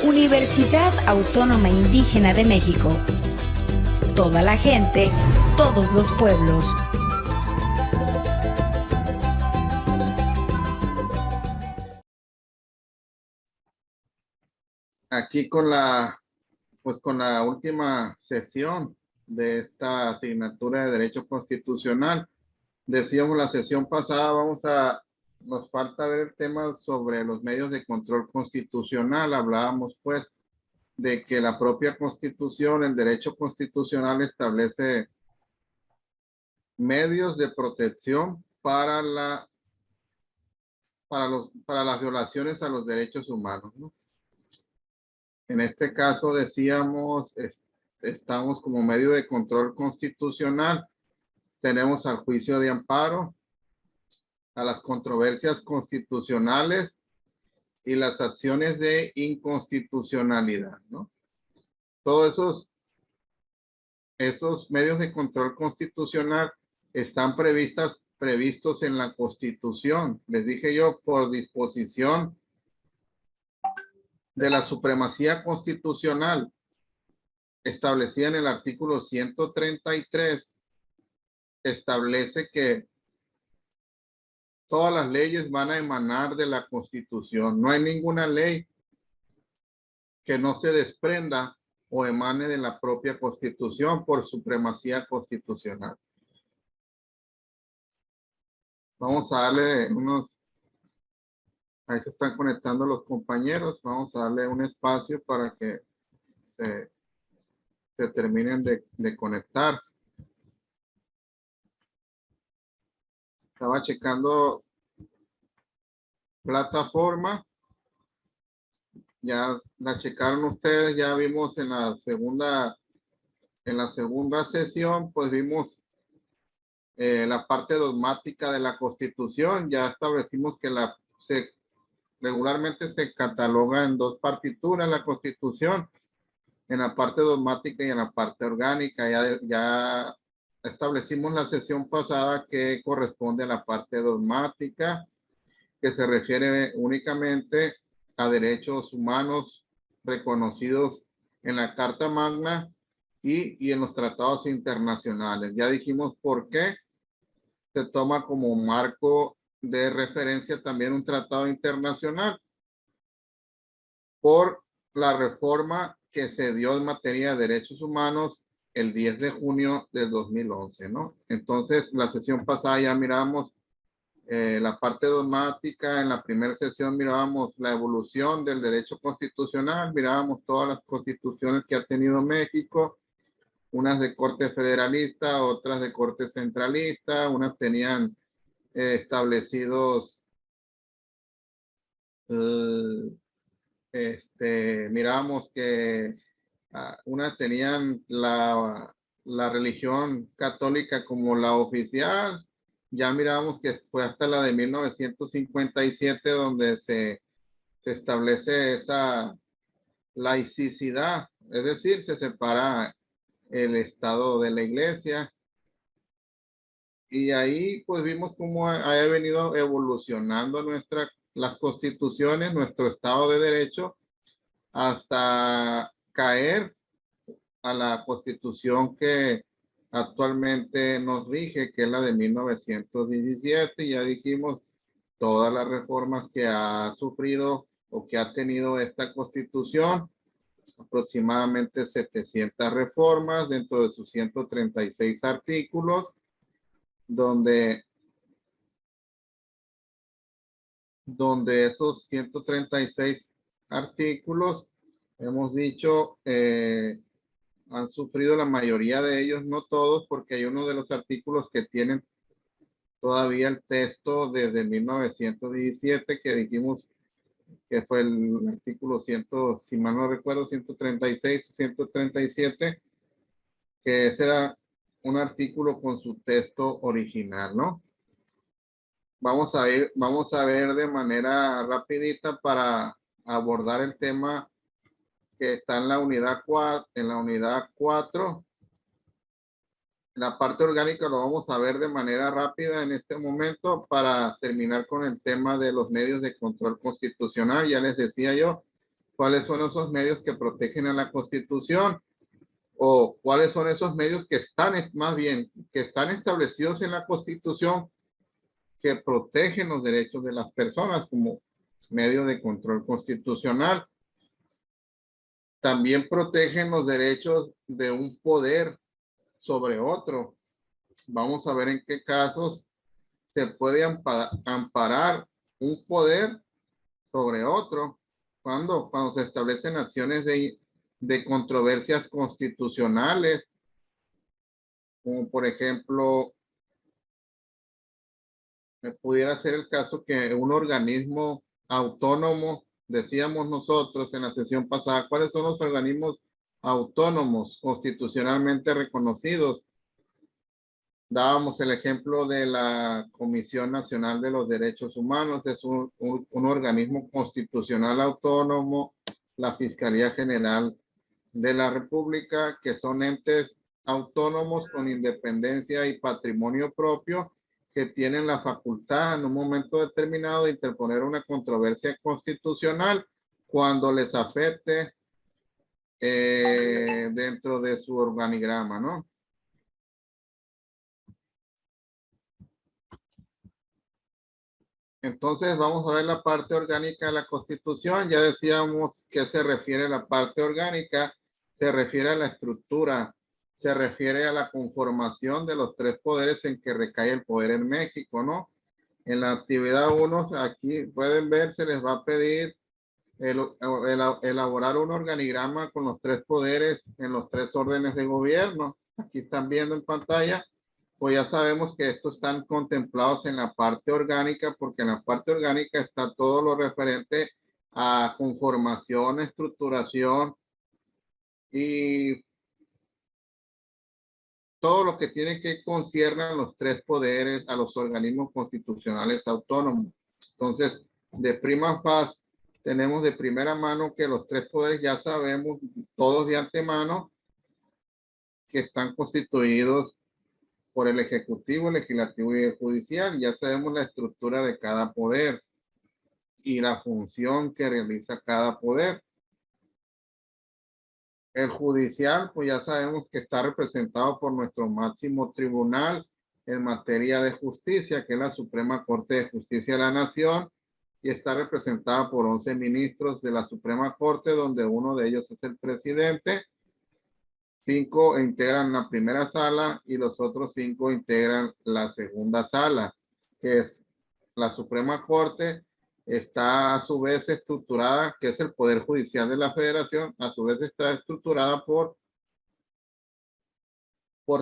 Universidad Autónoma Indígena de México. Toda la gente, todos los pueblos. Aquí con la última sesión de esta asignatura de Derecho Constitucional. Decíamos la sesión pasada, nos falta ver el tema sobre los medios de control constitucional. Hablábamos pues de que la propia Constitución, el derecho constitucional establece medios de protección para las violaciones a los derechos humanos, ¿no? En este caso decíamos, estamos como medio de control constitucional, tenemos al juicio de amparo, a las controversias constitucionales y las acciones de inconstitucionalidad, ¿no? Todos esos medios de control constitucional están previstos en la Constitución. Les dije yo, por disposición de la supremacía constitucional establecida en el artículo 133, establece que todas las leyes van a emanar de la Constitución. No hay ninguna ley que no se desprenda o emane de la propia Constitución por supremacía constitucional. Vamos a darle ahí se están conectando los compañeros, vamos a darle un espacio para que se terminen de conectar. Estaba checando plataforma. Ya la checaron ustedes, ya vimos en la segunda sesión, pues vimos la parte dogmática de la Constitución. Ya establecimos que regularmente se cataloga en dos partituras la Constitución, en la parte dogmática y en la parte orgánica. Ya establecimos la sesión pasada que corresponde a la parte dogmática, que se refiere únicamente a derechos humanos reconocidos en la Carta Magna y en los tratados internacionales. Ya dijimos por qué se toma como marco de referencia también un tratado internacional por la reforma que se dio en materia de derechos humanos el 10 de junio del 2011, ¿no? Entonces, la sesión pasada ya miramos la parte dogmática. En la primera sesión mirábamos la evolución del derecho constitucional, mirábamos todas las constituciones que ha tenido México, unas de corte federalista, otras de corte centralista, unas tenían establecidos, mirábamos que unas tenían la religión católica como la oficial. Ya miramos que fue hasta la de 1957 donde se establece esa laicidad, es decir, se separa el Estado de la Iglesia. Y ahí pues vimos cómo ha venido evolucionando las constituciones, nuestro Estado de Derecho, hasta caer a la Constitución que actualmente nos rige, que es la de 1917. Ya dijimos todas las reformas que ha sufrido o que ha tenido esta Constitución, aproximadamente 700 reformas dentro de sus 136 artículos, donde esos 136 artículos, hemos dicho, han sufrido la mayoría de ellos, no todos, porque hay uno de los artículos que tienen todavía el texto desde 1917, que dijimos que fue el artículo 100, si mal no recuerdo, 136 o 137, que ese era un artículo con su texto original, ¿no? Vamos a ver de manera rapidita para abordar el tema que está en la unidad 4. La parte orgánica lo vamos a ver de manera rápida en este momento para terminar con el tema de los medios de control constitucional. Ya les decía yo, cuáles son esos medios que protegen a la Constitución, o cuáles son esos medios que están, más bien, que están establecidos en la Constitución, que protegen los derechos de las personas como medio de control constitucional. También protegen los derechos de un poder sobre otro. Vamos a ver en qué casos se puede amparar un poder sobre otro. Cuando se establecen acciones de controversias constitucionales, como por ejemplo, pudiera ser el caso que un organismo autónomo, decíamos nosotros en la sesión pasada, ¿cuáles son los organismos autónomos constitucionalmente reconocidos? Dábamos el ejemplo de la Comisión Nacional de los Derechos Humanos, es un organismo constitucional autónomo, la Fiscalía General de la República, que son entes autónomos con independencia y patrimonio propio, que tienen la facultad en un momento determinado de interponer una controversia constitucional cuando les afecte dentro de su organigrama, ¿no? Entonces vamos a ver la parte orgánica de la Constitución. Ya decíamos que se refiere a la parte orgánica, se refiere a la estructura, se refiere a la conformación de los tres poderes en que recae el poder en México, ¿no? En la actividad 1, aquí pueden ver, se les va a pedir elaborar un organigrama con los tres poderes en los tres órdenes de gobierno. Aquí están viendo en pantalla. Pues ya sabemos que estos están contemplados en la parte orgánica, porque en la parte orgánica está todo lo referente a conformación, estructuración y todo lo que tiene que concierne a los tres poderes, a los organismos constitucionales autónomos. Entonces, de prima faz, tenemos de primera mano que los tres poderes ya sabemos todos de antemano que están constituidos por el Ejecutivo, el Legislativo y el Judicial. Ya sabemos la estructura de cada poder y la función que realiza cada poder. El judicial, pues ya sabemos que está representado por nuestro máximo tribunal en materia de justicia, que es la Suprema Corte de Justicia de la Nación, y está representada por 11 ministros de la Suprema Corte, donde uno de ellos es el presidente. 5 integran la primera sala y los otros 5 integran la segunda sala, que es la Suprema Corte. Está a su vez estructurada, que es el Poder Judicial de la Federación, a su vez está estructurada por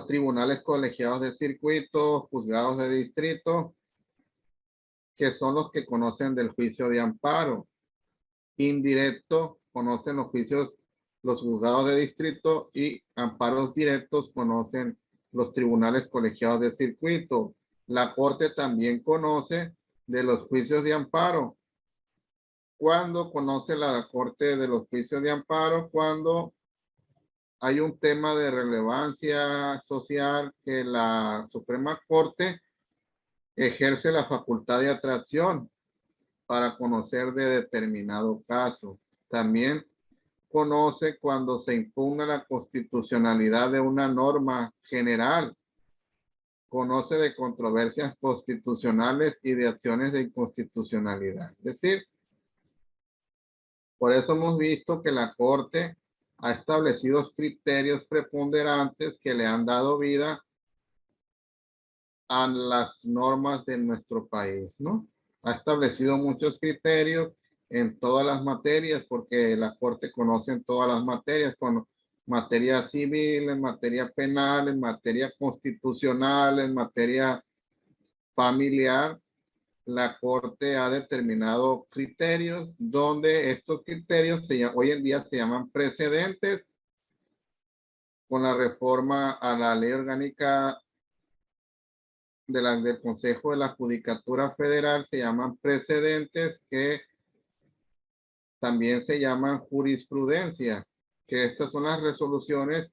tribunales colegiados de circuito, juzgados de distrito, que son los que conocen del juicio de amparo. Indirecto, conocen los juicios, los juzgados de distrito, y amparos directos conocen los tribunales colegiados de circuito. La Corte también conoce de los juicios de amparo. ¿Cuándo conoce la Corte de los juicios de amparo? Cuando hay un tema de relevancia social que la Suprema Corte ejerce la facultad de atracción para conocer de determinado caso. También conoce cuando se impugna la constitucionalidad de una norma general. Conoce de controversias constitucionales y de acciones de inconstitucionalidad. Es decir, por eso hemos visto que la Corte ha establecido criterios preponderantes que le han dado vida a las normas de nuestro país, ¿no? Ha establecido muchos criterios en todas las materias, porque la Corte conoce en todas las materias, con materia civil, en materia penal, en materia constitucional, en materia familiar. La Corte ha determinado criterios donde estos criterios hoy en día se llaman precedentes. Con la reforma a la ley orgánica del Consejo de la Judicatura Federal se llaman precedentes, que también se llaman jurisprudencia, que estas son las resoluciones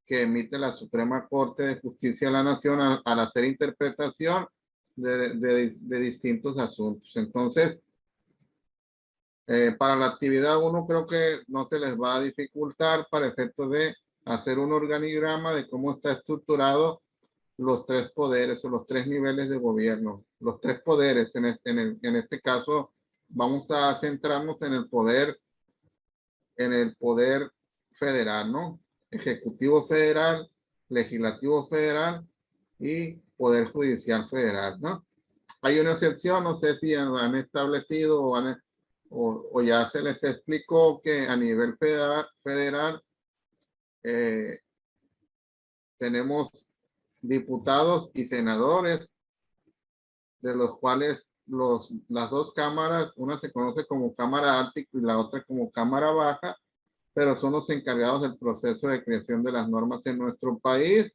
que emite la Suprema Corte de Justicia de la Nación al hacer interpretación de distintos asuntos. Entonces, Para la actividad 1 creo que no se les va a dificultar para efectos de hacer un organigrama de cómo está estructurado los tres poderes o los tres niveles de gobierno. Los tres poderes, en este caso, vamos a centrarnos en el poder federal, ¿no? Ejecutivo federal, legislativo federal y poder judicial federal, ¿no? Hay una excepción, no sé si han establecido o ya se les explicó que a nivel federal tenemos diputados y senadores, de los cuales las dos cámaras, una se conoce como Cámara Alta y la otra como Cámara Baja, pero son los encargados del proceso de creación de las normas en nuestro país,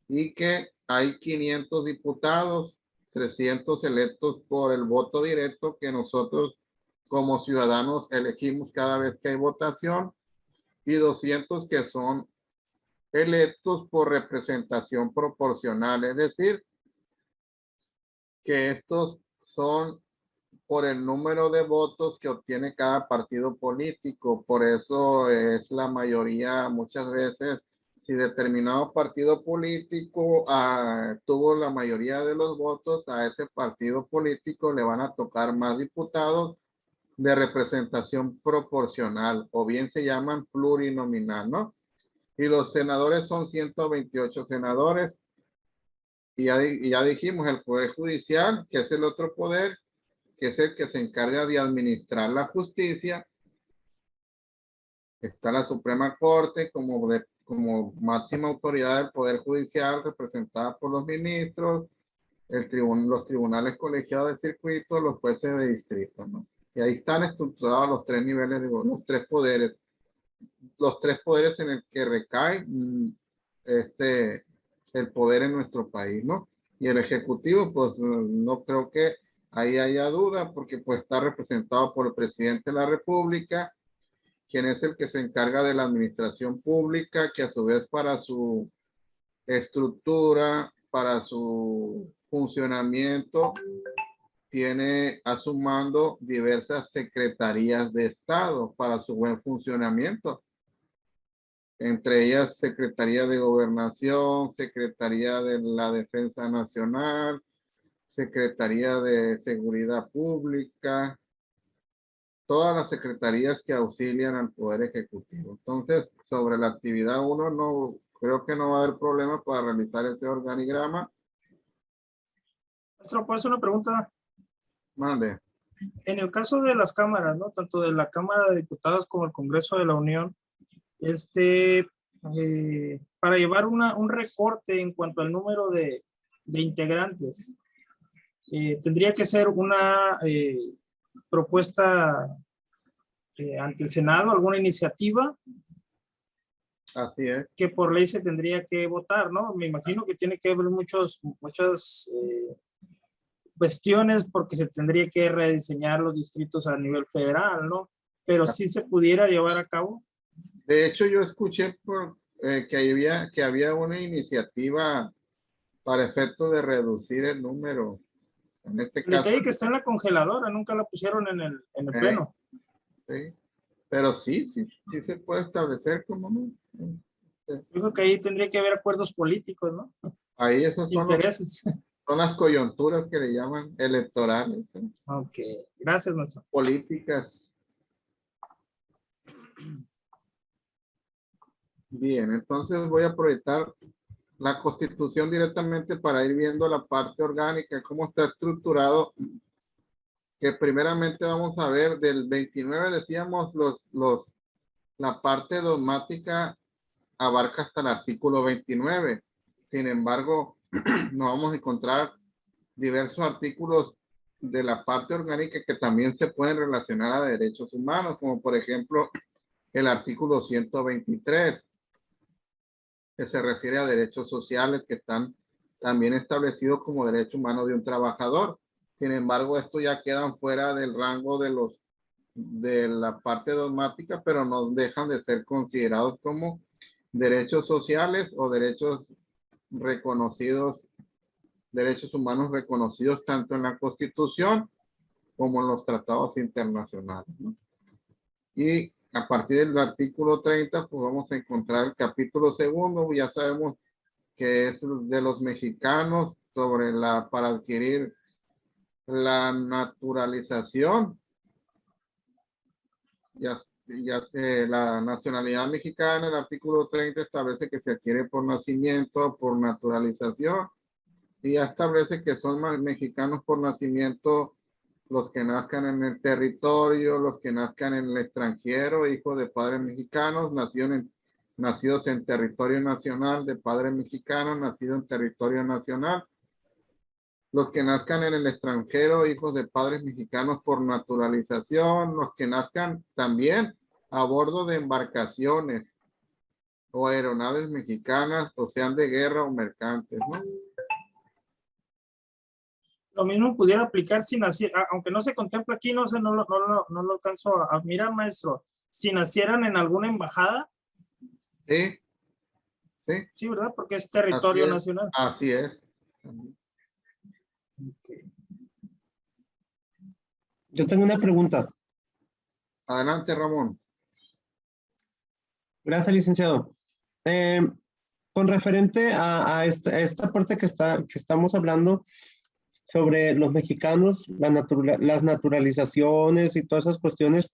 y que hay 500 diputados, 300 electos por el voto directo que nosotros como ciudadanos elegimos cada vez que hay votación, y 200 que son electos por representación proporcional, es decir, que estos son por el número de votos que obtiene cada partido político. Por eso es la mayoría, muchas veces, si determinado partido político tuvo la mayoría de los votos, a ese partido político le van a tocar más diputados de representación proporcional, o bien se llaman plurinominal, ¿no? Y los senadores son 128 senadores. Y ya dijimos, el Poder Judicial, que es el otro poder, que es el que se encarga de administrar la justicia. Está la Suprema Corte como máxima autoridad del Poder Judicial, representada por los ministros, los tribunales colegiados del circuito, los jueces de distrito, ¿no? Y ahí están estructurados los tres niveles los tres poderes en el que recae el poder en nuestro país, ¿no? Y el Ejecutivo, pues no creo que ahí haya duda, porque pues está representado por el presidente de la República, quien es el que se encarga de la administración pública, que a su vez para su estructura, para su funcionamiento, tiene a su mando diversas secretarías de Estado para su buen funcionamiento. Entre ellas Secretaría de Gobernación, Secretaría de la Defensa Nacional, Secretaría de Seguridad Pública, todas las secretarías que auxilian al Poder Ejecutivo. Entonces, sobre la actividad 1, no creo que no va a haber problema para realizar ese organigrama. Maestro, ¿puedo hacer una pregunta? Mande. En el caso de las cámaras, ¿no? Tanto de la Cámara de Diputados como el Congreso de la Unión, para llevar un recorte en cuanto al número de integrantes, tendría que ser una propuesta ante el Senado, alguna iniciativa. Así es. Que por ley se tendría que votar, ¿no? Me imagino que tiene que haber muchas cuestiones, porque se tendría que rediseñar los distritos a nivel federal, ¿no? Pero sí se pudiera llevar a cabo. De hecho, yo escuché que había una iniciativa para efecto de reducir el número. En este caso. Detalle que está en la congeladora, nunca la pusieron en el pleno. Sí, pero sí se puede establecer como no. Yo creo que ahí tendría que haber acuerdos políticos, ¿no? Ahí esos son intereses. Son las coyunturas que le llaman electorales. Ok, gracias, maestro. Políticas. Bien, entonces voy a proyectar la Constitución directamente para ir viendo la parte orgánica, cómo está estructurado, que primeramente vamos a ver del 29, decíamos, la parte dogmática abarca hasta el artículo 29. Sin embargo, nos vamos a encontrar diversos artículos de la parte orgánica que también se pueden relacionar a derechos humanos, como por ejemplo el artículo 123, que se refiere a derechos sociales que están también establecidos como derecho humano de un trabajador. Sin embargo, estos ya quedan fuera del rango de la parte dogmática, pero no dejan de ser considerados como derechos sociales o derechos reconocidos, derechos humanos reconocidos tanto en la Constitución como en los tratados internacionales, ¿no? Y a partir del artículo 30, pues vamos a encontrar el capítulo segundo. Ya sabemos que es de los mexicanos sobre para adquirir la naturalización. La nacionalidad mexicana, el artículo 30 establece que se adquiere por nacimiento, por naturalización, y ya establece que son mexicanos por nacimiento los que nazcan en el territorio, los que nazcan en el extranjero, hijos de padres mexicanos, nacidos en territorio nacional, de padres mexicanos, nacidos en territorio nacional, los que nazcan en el extranjero, hijos de padres mexicanos por naturalización, los que nazcan también a bordo de embarcaciones o aeronaves mexicanas, o sean de guerra o mercantes, ¿no? Lo mismo pudiera aplicar si naciera, aunque no se contempla aquí, no sé, no lo alcanzo a mirar, maestro. Si nacieran en alguna embajada. Sí, sí. Sí, ¿verdad? Porque es territorio nacional. Así es. Okay. Yo tengo una pregunta. Adelante, Ramón. Gracias, licenciado. Con referente a esta parte que estamos hablando sobre los mexicanos, las naturalizaciones y todas esas cuestiones,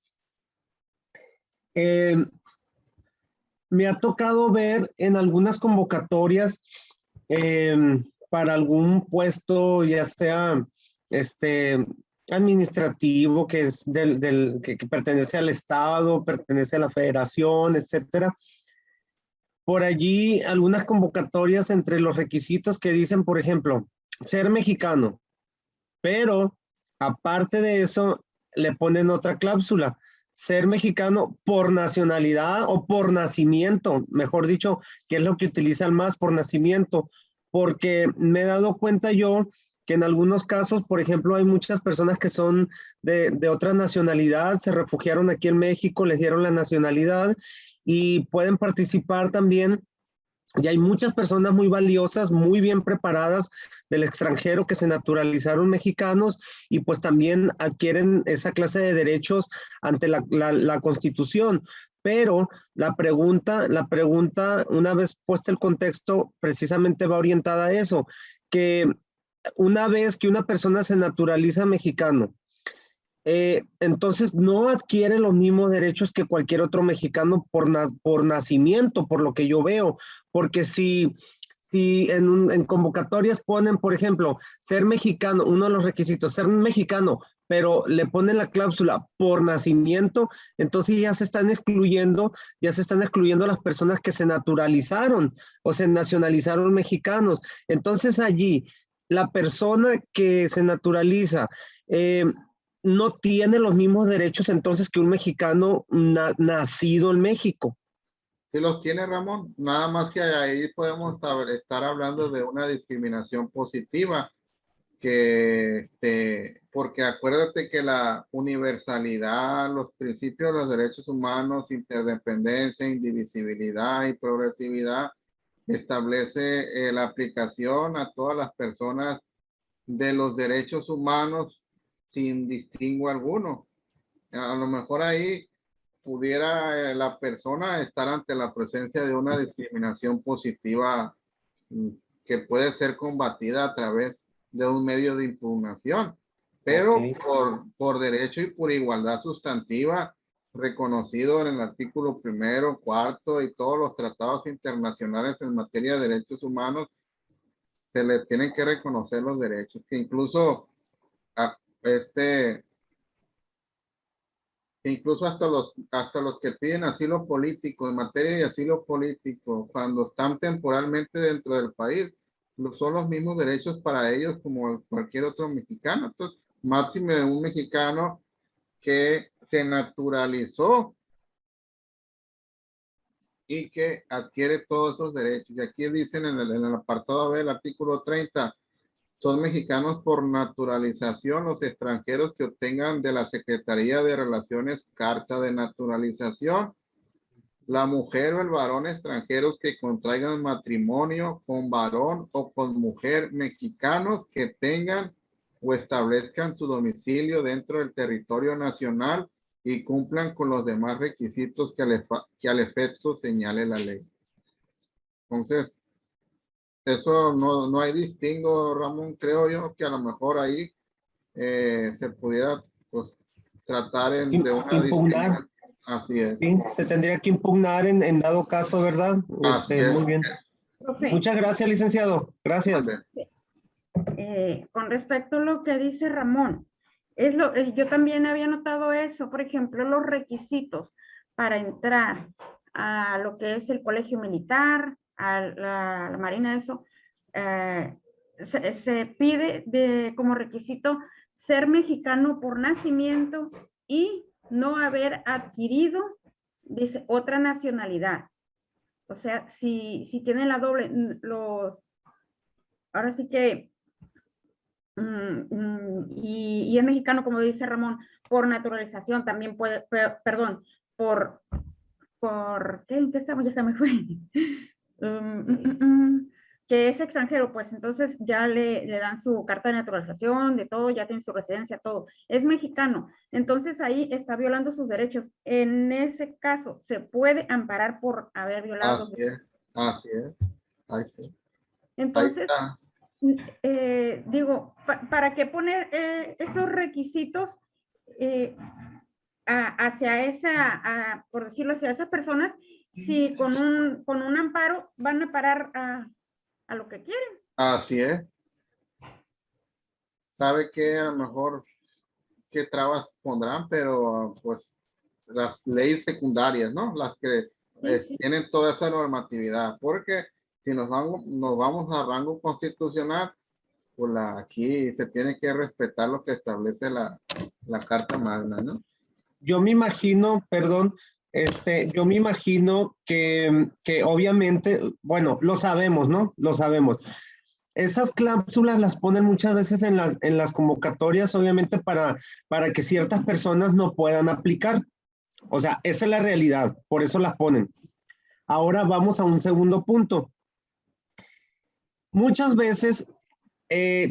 me ha tocado ver en algunas convocatorias para algún puesto, ya sea administrativo, que es que pertenece al Estado, pertenece a la Federación, etcétera. Por allí algunas convocatorias entre los requisitos que dicen, por ejemplo, ser mexicano, pero aparte de eso le ponen otra cláusula, ser mexicano por nacionalidad o por nacimiento, mejor dicho, que es lo que utilizan más, por nacimiento, porque me he dado cuenta yo que en algunos casos, por ejemplo, hay muchas personas que son de otra nacionalidad, se refugiaron aquí en México, les dieron la nacionalidad y pueden participar también. Y hay muchas personas muy valiosas, muy bien preparadas del extranjero que se naturalizaron mexicanos y pues también adquieren esa clase de derechos ante la Constitución. Pero la pregunta, una vez puesto el contexto, precisamente va orientada a eso, que una vez que una persona se naturaliza mexicano, entonces no adquiere los mismos derechos que cualquier otro mexicano por nacimiento, por lo que yo veo, porque si en convocatorias ponen, por ejemplo, ser mexicano, uno de los requisitos, ser mexicano, pero le ponen la cláusula por nacimiento, entonces ya se están excluyendo a las personas que se naturalizaron o se nacionalizaron mexicanos. Entonces allí, la persona que se naturaliza, no tiene los mismos derechos entonces que un mexicano nacido en México. Sí los tiene, Ramón. Nada más que ahí podemos estar hablando de una discriminación positiva, porque acuérdate que la universalidad, los principios de los derechos humanos, interdependencia, indivisibilidad y progresividad, establece la aplicación a todas las personas de los derechos humanos sin distingo alguno. A lo mejor ahí pudiera la persona estar ante la presencia de una discriminación positiva que puede ser combatida a través de un medio de impugnación, pero por derecho y por igualdad sustantiva reconocido en el artículo 1º, 4º y todos los tratados internacionales en materia de derechos humanos, se le tienen que reconocer los derechos, que incluso incluso hasta los que piden asilo político, en materia de asilo político, cuando están temporalmente dentro del país, son los mismos derechos para ellos como cualquier otro mexicano. Entonces, máxime un mexicano que se naturalizó y que adquiere todos esos derechos. Y aquí dicen en el apartado B del artículo 30, son mexicanos por naturalización los extranjeros que obtengan de la Secretaría de Relaciones carta de naturalización. La mujer o el varón extranjeros que contraigan matrimonio con varón o con mujer mexicanos que tengan o establezcan su domicilio dentro del territorio nacional y cumplan con los demás requisitos que al efecto señale la ley. Entonces, eso no hay distingo, Ramón. Creo yo que a lo mejor ahí se pudiera pues, tratar de una impugnar. distinción. Así es. Sí, se tendría que impugnar en dado caso, ¿verdad? Así es. Muy bien. Profe, Muchas gracias, licenciado. Gracias. con respecto a lo que dice Ramón, yo también había notado eso, por ejemplo, los requisitos para entrar a lo que es el colegio militar, a la marina, eso, se pide como requisito ser mexicano por nacimiento y no haber adquirido, dice, otra nacionalidad. O sea, si tienen la doble, ahora sí que, y es mexicano, como dice Ramón, por naturalización, también puede, perdón, ¿qué estamos? Ya se me fue. Que es extranjero, pues entonces ya le dan su carta de naturalización, de todo, ya tiene su residencia, todo. Es mexicano, entonces ahí está violando sus derechos. En ese caso, se puede amparar por haber violado. Así es, así es. Ahí sí. Entonces, ahí está. digo, ¿para qué poner esos requisitos hacia por decirlo, hacia esas personas, si con un amparo van a parar a lo que quieren? Así es. Sabe que a lo mejor qué trabas pondrán, pero pues las leyes secundarias, ¿no? Las que Sí. tienen toda esa normatividad, porque si nos vamos a rango constitucional, pues aquí se tiene que respetar lo que establece la Carta Magna, ¿no? Yo me imagino, perdón, yo me imagino que obviamente, bueno, lo sabemos, ¿no? Lo sabemos. Esas cláusulas las ponen muchas veces en las convocatorias, obviamente, para que ciertas personas no puedan aplicar. O sea, esa es la realidad, por eso las ponen. Ahora vamos a un segundo punto. Muchas veces,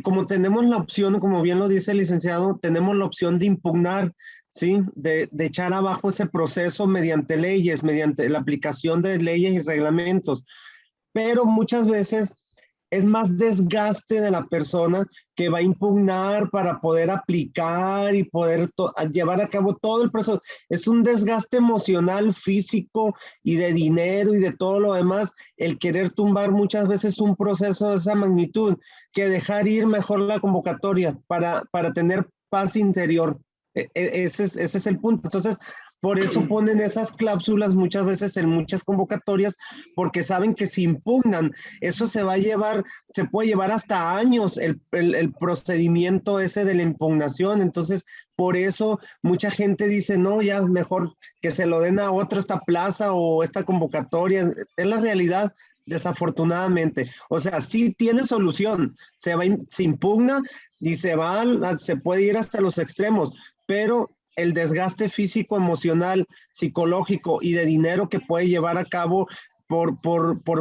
como tenemos la opción, como bien lo dice el licenciado, tenemos la opción de impugnar, ¿sí? De echar abajo ese proceso mediante leyes, mediante la aplicación de leyes y reglamentos. Pero muchas veces es más desgaste de la persona que va a impugnar para poder aplicar y poder llevar a cabo todo el proceso. Es un desgaste emocional, físico y de dinero y de todo lo demás, el querer tumbar muchas veces un proceso de esa magnitud, que dejar ir mejor la convocatoria para tener paz interior. Ese es el punto. Entonces, por eso ponen esas cláusulas muchas veces en muchas convocatorias, porque saben que si impugnan, eso se puede llevar hasta años el procedimiento ese de la impugnación. Entonces, por eso mucha gente dice, no, ya mejor que se lo den a otro esta plaza o esta convocatoria. Es la realidad, desafortunadamente. O sea, sí tiene solución, se impugna y se puede ir hasta los extremos, pero el desgaste físico, emocional, psicológico y de dinero que puede llevar a cabo por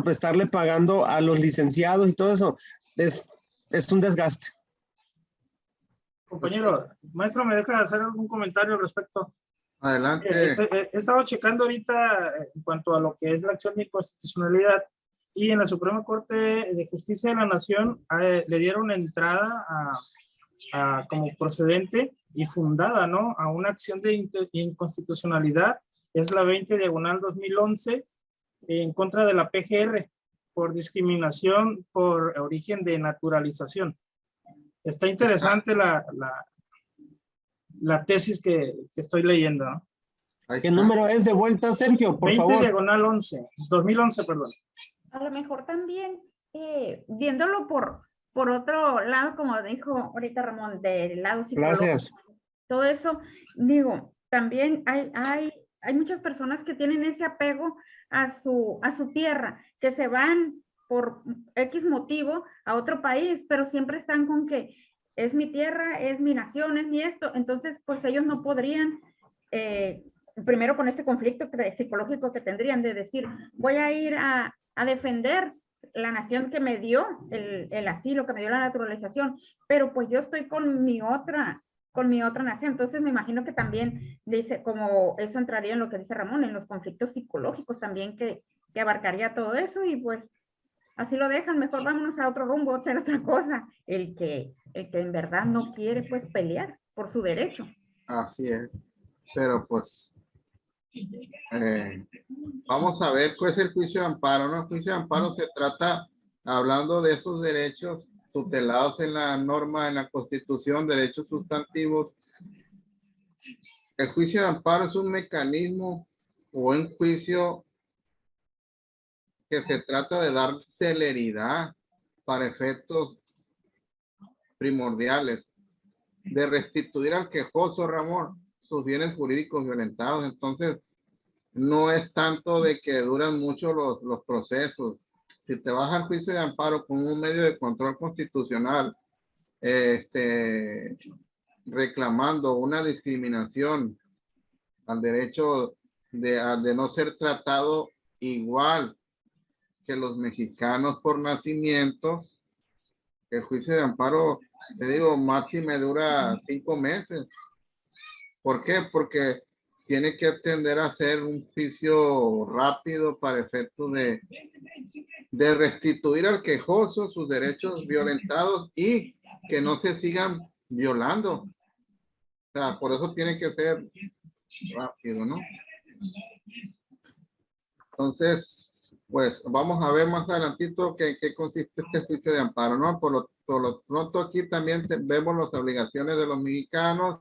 estarle pagando a los licenciados y todo eso, es un desgaste. Compañero, maestro, ¿me deja hacer algún comentario al respecto? Adelante. He estado checando ahorita en cuanto a lo que es la acción de inconstitucionalidad, y en la Suprema Corte de Justicia de la Nación le dieron entrada como procedente y fundada, ¿no?, a una acción de inconstitucionalidad, es la 20/2011, en contra de la PGR por discriminación por origen de naturalización. Está interesante la tesis que estoy leyendo, ¿no? ¿Qué número es de vuelta, Sergio? Por favor. 2011, perdón. A lo mejor también, viéndolo por otro lado, como dijo ahorita Ramón, del lado psicológico. Gracias. Todo eso, digo, también hay muchas personas que tienen ese apego a su tierra, que se van por X motivo a otro país, pero siempre están con que es mi tierra, es mi nación, es mi esto. Entonces, pues ellos no podrían, primero con este conflicto psicológico que tendrían de decir, voy a ir a defender la nación que me dio el asilo, que me dio la naturalización, pero pues yo estoy con mi otra nación. Entonces me imagino que también dice, como eso entraría en lo que dice Ramón, en los conflictos psicológicos también que abarcaría todo eso, y pues así lo dejan, mejor vámonos a otro rumbo, a hacer otra cosa. El que en verdad no quiere pues pelear por su derecho. Así es. Pero pues vamos a ver cuál es el juicio de amparo, ¿no? El juicio de amparo se trata, hablando de esos derechos tutelados en la norma, en la Constitución, derechos sustantivos. El juicio de amparo es un mecanismo o un juicio que se trata de dar celeridad para efectos primordiales, de restituir al quejoso, Ramón, sus bienes jurídicos violentados. Entonces, no es tanto de que duran mucho los procesos. Si te vas al juicio de amparo con un medio de control constitucional, reclamando una discriminación al derecho de no ser tratado igual que los mexicanos por nacimiento, el juicio de amparo, te digo, máximo dura 5 meses. ¿Por qué? Porque tiene que atender a hacer un juicio rápido para efectos de restituir al quejoso sus derechos violentados y que no se sigan violando. O sea, por eso tiene que ser rápido, ¿no? Entonces, pues vamos a ver más adelantito qué consiste este juicio de amparo, ¿no? Por lo pronto aquí también vemos las obligaciones de los mexicanos,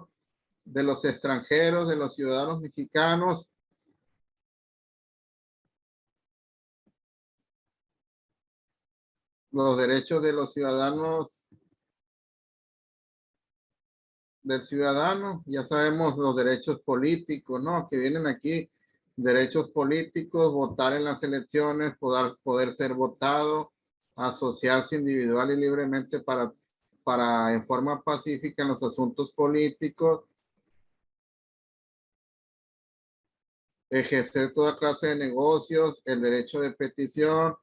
de los extranjeros, de los ciudadanos mexicanos. Los derechos de los ciudadanos, del ciudadano, ya sabemos los derechos políticos, ¿no? Que vienen aquí, derechos políticos, votar en las elecciones, poder ser votado, asociarse individual y libremente para en forma pacífica en los asuntos políticos, ejercer toda clase de negocios, el derecho de petición,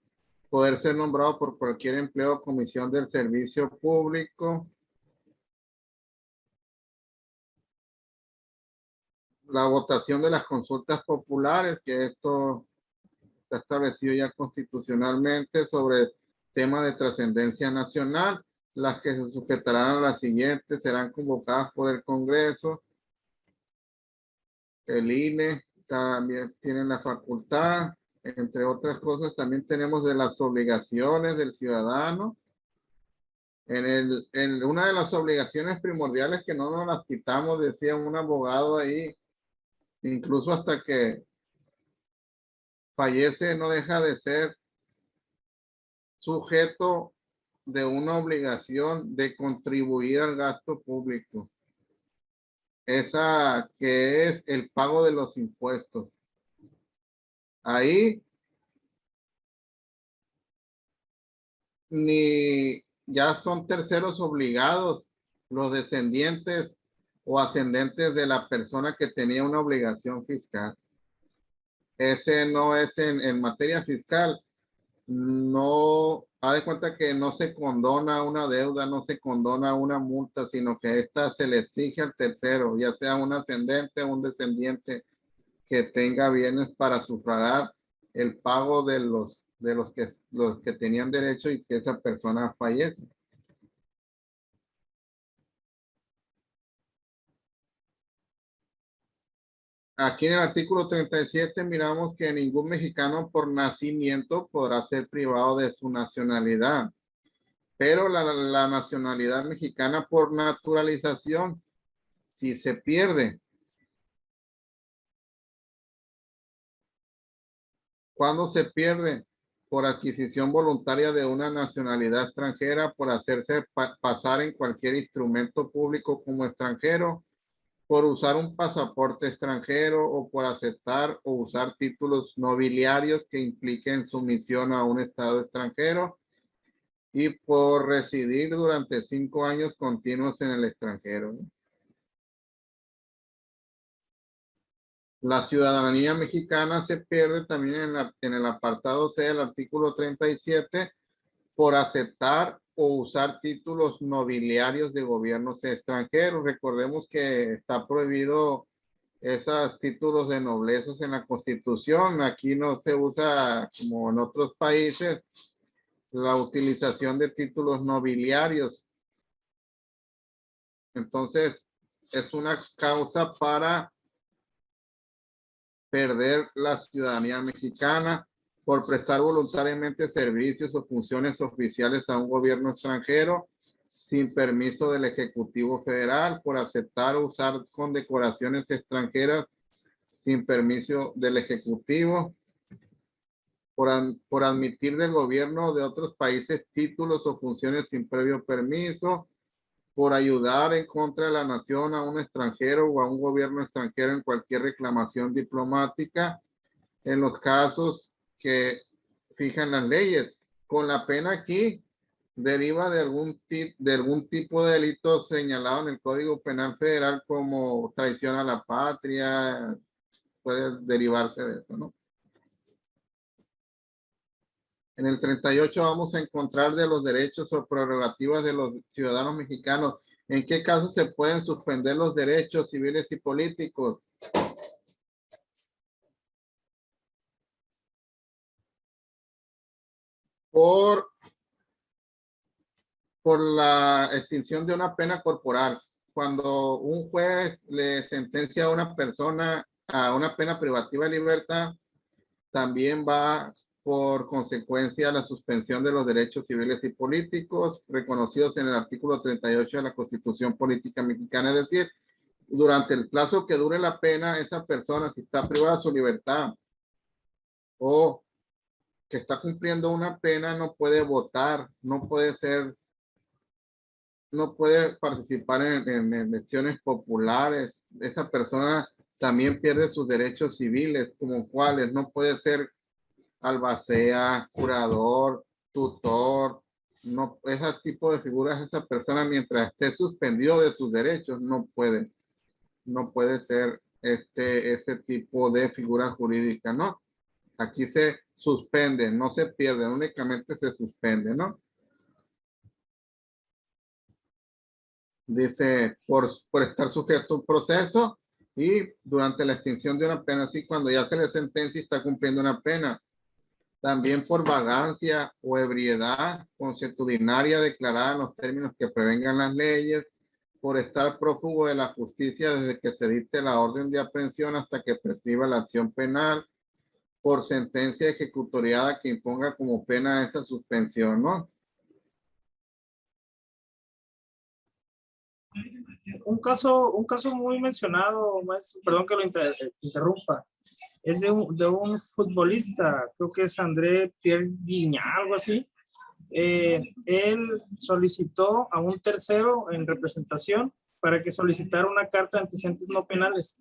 poder ser nombrado por cualquier empleo o comisión del servicio público, la votación de las consultas populares, que esto está establecido ya constitucionalmente sobre temas de trascendencia nacional, las que se sujetarán a las siguientes serán convocadas por el Congreso, el INE también tiene la facultad, entre otras cosas también tenemos de las obligaciones del ciudadano. En una de las obligaciones primordiales que no nos las quitamos, decía un abogado ahí, incluso hasta que fallece no deja de ser sujeto de una obligación de contribuir al gasto público. Esa que es el pago de los impuestos. Ahí ni ya son terceros obligados los descendientes o ascendentes de la persona que tenía una obligación fiscal. Ese no es en materia fiscal. No, haz de cuenta que no se condona una deuda, no se condona una multa, sino que esta se le exige al tercero, ya sea un ascendente o un descendiente que tenga bienes para sufragar el pago de los que tenían derecho y que esa persona fallece. Aquí en el artículo 37 miramos que ningún mexicano por nacimiento podrá ser privado de su nacionalidad, pero la nacionalidad mexicana por naturalización, si se pierde, ¿cuándo se pierde? Por adquisición voluntaria de una nacionalidad extranjera, por hacerse pasar en cualquier instrumento público como extranjero, por usar un pasaporte extranjero o por aceptar o usar títulos nobiliarios que impliquen sumisión a un estado extranjero y por residir durante 5 años continuos en el extranjero. La ciudadanía mexicana se pierde también en el apartado C del artículo 37 por aceptar o usar títulos nobiliarios de gobiernos extranjeros. Recordemos que está prohibido esos títulos de nobleza en la Constitución. Aquí no se usa, como en otros países, la utilización de títulos nobiliarios. Entonces, es una causa para perder la ciudadanía mexicana por prestar voluntariamente servicios o funciones oficiales a un gobierno extranjero sin permiso del Ejecutivo Federal, por aceptar o usar condecoraciones extranjeras sin permiso del Ejecutivo, por admitir del gobierno de otros países títulos o funciones sin previo permiso, por ayudar en contra de la nación a un extranjero o a un gobierno extranjero en cualquier reclamación diplomática, en los casos que fijan las leyes. Con la pena aquí deriva de algún tipo de delito señalado en el Código Penal Federal como traición a la patria, puede derivarse de eso, ¿no? En el 38 vamos a encontrar de los derechos o prerrogativas de los ciudadanos mexicanos. ¿En qué casos se pueden suspender los derechos civiles y políticos? Por la extinción de una pena corporal. Cuando un juez le sentencia a una persona a una pena privativa de libertad, también va por consecuencia la suspensión de los derechos civiles y políticos reconocidos en el artículo 38 de la Constitución Política Mexicana. Es decir, durante el plazo que dure la pena, esa persona, si está privada de su libertad o que está cumpliendo una pena, no puede votar, no puede participar en elecciones populares. Esa persona también pierde sus derechos civiles, como cuáles, no puede ser albacea, curador, tutor, no, ese tipo de figuras, esa persona mientras esté suspendido de sus derechos no puede ser ese tipo de figura jurídica, ¿no? Aquí se suspende, no se pierde, únicamente se suspende, ¿no? Dice, por estar sujeto a un proceso y durante la extinción de una pena, así cuando ya se le sentencia y está cumpliendo una pena. También por vagancia o ebriedad consuetudinaria declarada en los términos que prevengan las leyes, por estar prófugo de la justicia desde que se dicte la orden de aprehensión hasta que prescriba la acción penal, por sentencia ejecutoriada que imponga como pena esta suspensión, ¿no? Un caso muy mencionado, perdón que lo interrumpa, es de un futbolista, creo que es André Pierre Guignac, algo así. Él solicitó a un tercero en representación para que solicitara una carta de antecedentes no penales.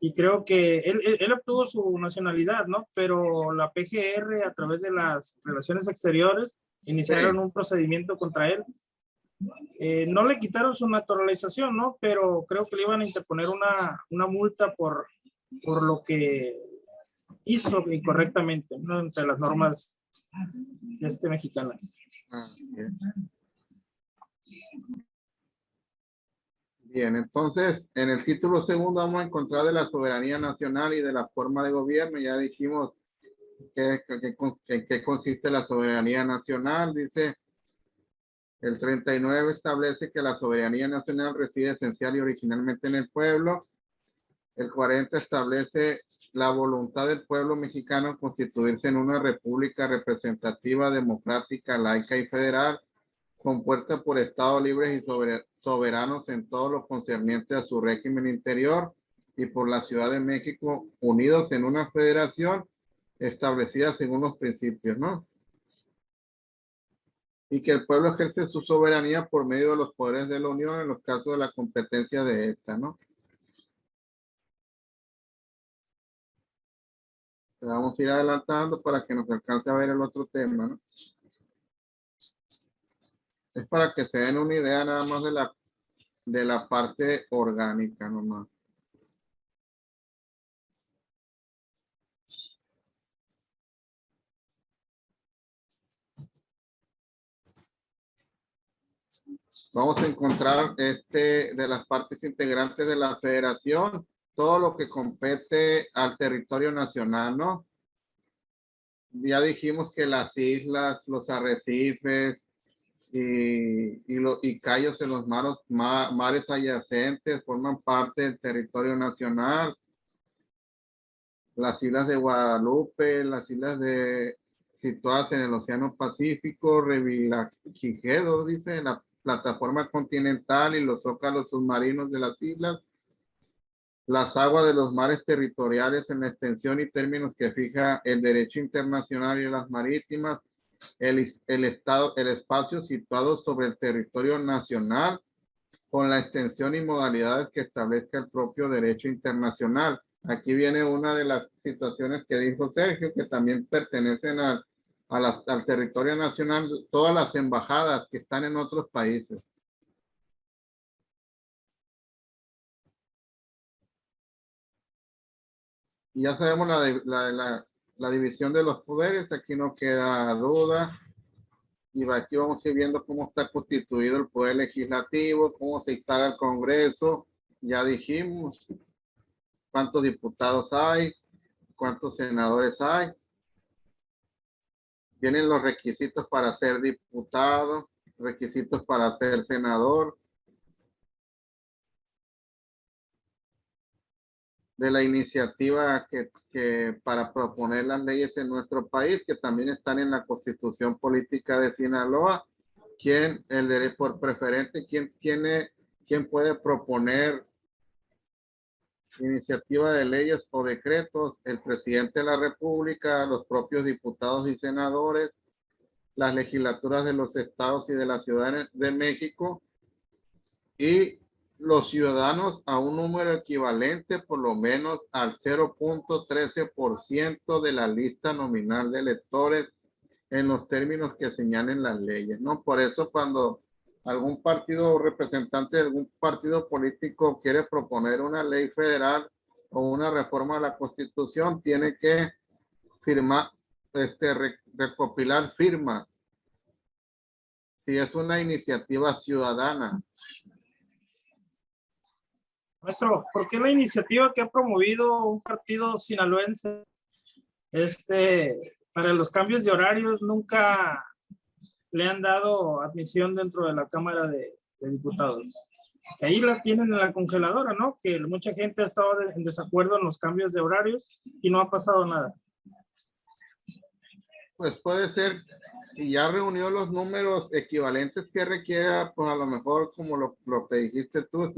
Y creo que él obtuvo su nacionalidad, ¿no? Pero la PGR, a través de las relaciones exteriores, iniciaron un procedimiento contra él. No le quitaron su naturalización, ¿no? Pero creo que le iban a interponer una multa por lo que hizo incorrectamente, ¿no? Entre las normas mexicanas. Bien, entonces en el título segundo vamos a encontrar de la soberanía nacional y de la forma de gobierno. Ya dijimos en qué consiste la soberanía nacional. Dice, el 39 establece que la soberanía nacional reside esencial y originalmente en el pueblo. El 40 establece la voluntad del pueblo mexicano constituirse en una república representativa, democrática, laica y federal, compuesta por estados libres y soberanos en todo lo concerniente a su régimen interior, y por la Ciudad de México, unidos en una federación establecida según los principios, ¿no? Y que el pueblo ejerce su soberanía por medio de los poderes de la Unión en los casos de la competencia de esta, ¿no? Vamos a ir adelantando para que nos alcance a ver el otro tema, ¿no? Es para que se den una idea nada más de la parte orgánica nomás. vamos a encontrar de las partes integrantes de la federación, todo lo que compete al territorio nacional, ¿no? Ya dijimos que las islas, los arrecifes y cayos en los mares adyacentes forman parte del territorio nacional. Las islas de Guadalupe, las islas situadas en el Océano Pacífico, Revillagigedo, dice, la plataforma continental y los zócalos submarinos de las islas, las aguas de los mares territoriales en la extensión y términos que fija el derecho internacional y las marítimas, el espacio situado sobre el territorio nacional con la extensión y modalidades que establezca el propio derecho internacional. Aquí viene una de las situaciones que dijo Sergio, que también pertenecen al territorio nacional, todas las embajadas que están en otros países. Y ya sabemos la división de los poderes, aquí no queda duda. Y aquí vamos a ir viendo cómo está constituido el poder legislativo, cómo se instala el Congreso. Ya dijimos cuántos diputados hay, cuántos senadores hay. Vienen los requisitos para ser diputado, requisitos para ser senador. De la iniciativa que para proponer las leyes en nuestro país, que también están en la Constitución Política de Sinaloa. ¿Quién, el derecho por preferente, quién puede proponer iniciativa de leyes o decretos? El presidente de la República, los propios diputados y senadores, las legislaturas de los estados y de la Ciudad de México, y los ciudadanos a un número equivalente por lo menos al 0.13% de la lista nominal de electores en los términos que señalen las leyes, ¿no? Por eso cuando algún partido o representante de algún partido político quiere proponer una ley federal o una reforma a la Constitución, tiene que firmar, recopilar firmas. Si es una iniciativa ciudadana. Maestro, ¿por qué la iniciativa que ha promovido un partido sinaloense para los cambios de horarios nunca le han dado admisión dentro de la Cámara de Diputados? Que ahí la tienen en la congeladora, ¿no? Que mucha gente ha estado en desacuerdo en los cambios de horarios y no ha pasado nada. Pues puede ser, si ya reunió los números equivalentes que requiera, pues a lo mejor como lo que dijiste tú,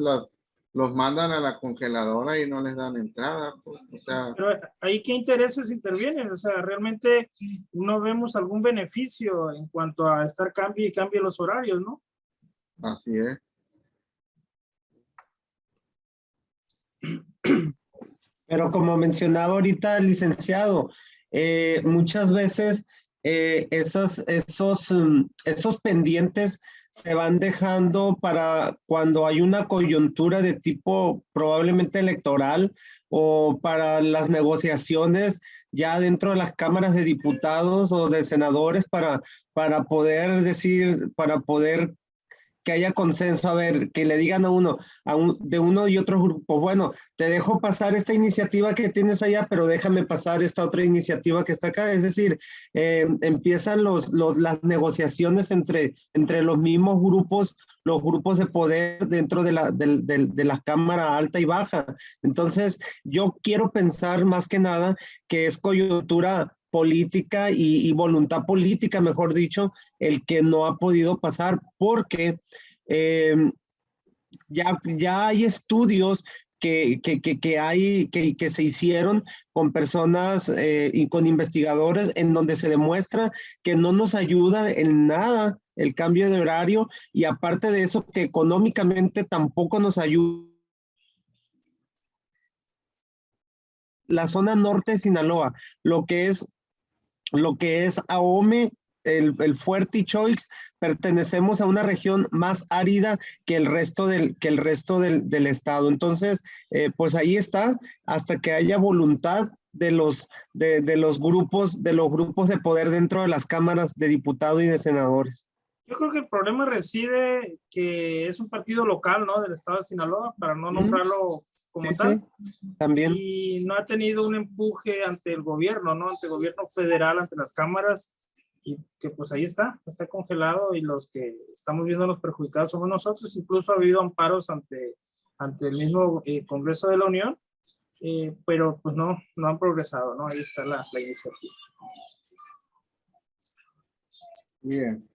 los mandan a la congeladora y no les dan entrada. Pues, o sea, pero ahí qué intereses intervienen, o sea, realmente no vemos algún beneficio en cuanto a estar cambie y cambie los horarios, ¿no? Así es. Pero como mencionaba ahorita el licenciado, muchas veces esos pendientes se van dejando para cuando hay una coyuntura de tipo probablemente electoral o para las negociaciones ya dentro de las cámaras de diputados o de senadores para poder decir, para poder que haya consenso, a ver, que le digan a uno de uno y otro grupo, bueno, te dejo pasar esta iniciativa que tienes allá, pero déjame pasar esta otra iniciativa que está acá. Es decir, empiezan las negociaciones entre los mismos grupos, los grupos de poder dentro de la Cámara alta y baja. Entonces, yo quiero pensar más que nada que es coyuntura política y voluntad política, mejor dicho, el que no ha podido pasar, porque ya hay estudios que se hicieron con personas y con investigadores en donde se demuestra que no nos ayuda en nada el cambio de horario, y aparte de eso que económicamente tampoco nos ayuda. La zona norte de Sinaloa, lo que es Ahome, el Fuerte y Choix, pertenecemos a una región más árida que el resto del estado. Entonces, pues ahí está, hasta que haya voluntad de los grupos de poder dentro de las cámaras de diputados y de senadores. Yo creo que el problema reside que es un partido local, ¿no? Del estado de Sinaloa, para no nombrarlo como Sí, tal. sí, también. Y no ha tenido un empuje ante el gobierno, ¿no? Ante el gobierno federal, ante las cámaras, y que pues ahí está congelado, y los que estamos viendo los perjudicados somos nosotros. Incluso ha habido amparos ante el mismo Congreso de la Unión, pero pues no han progresado, ¿no? Ahí está la iniciativa. Bien,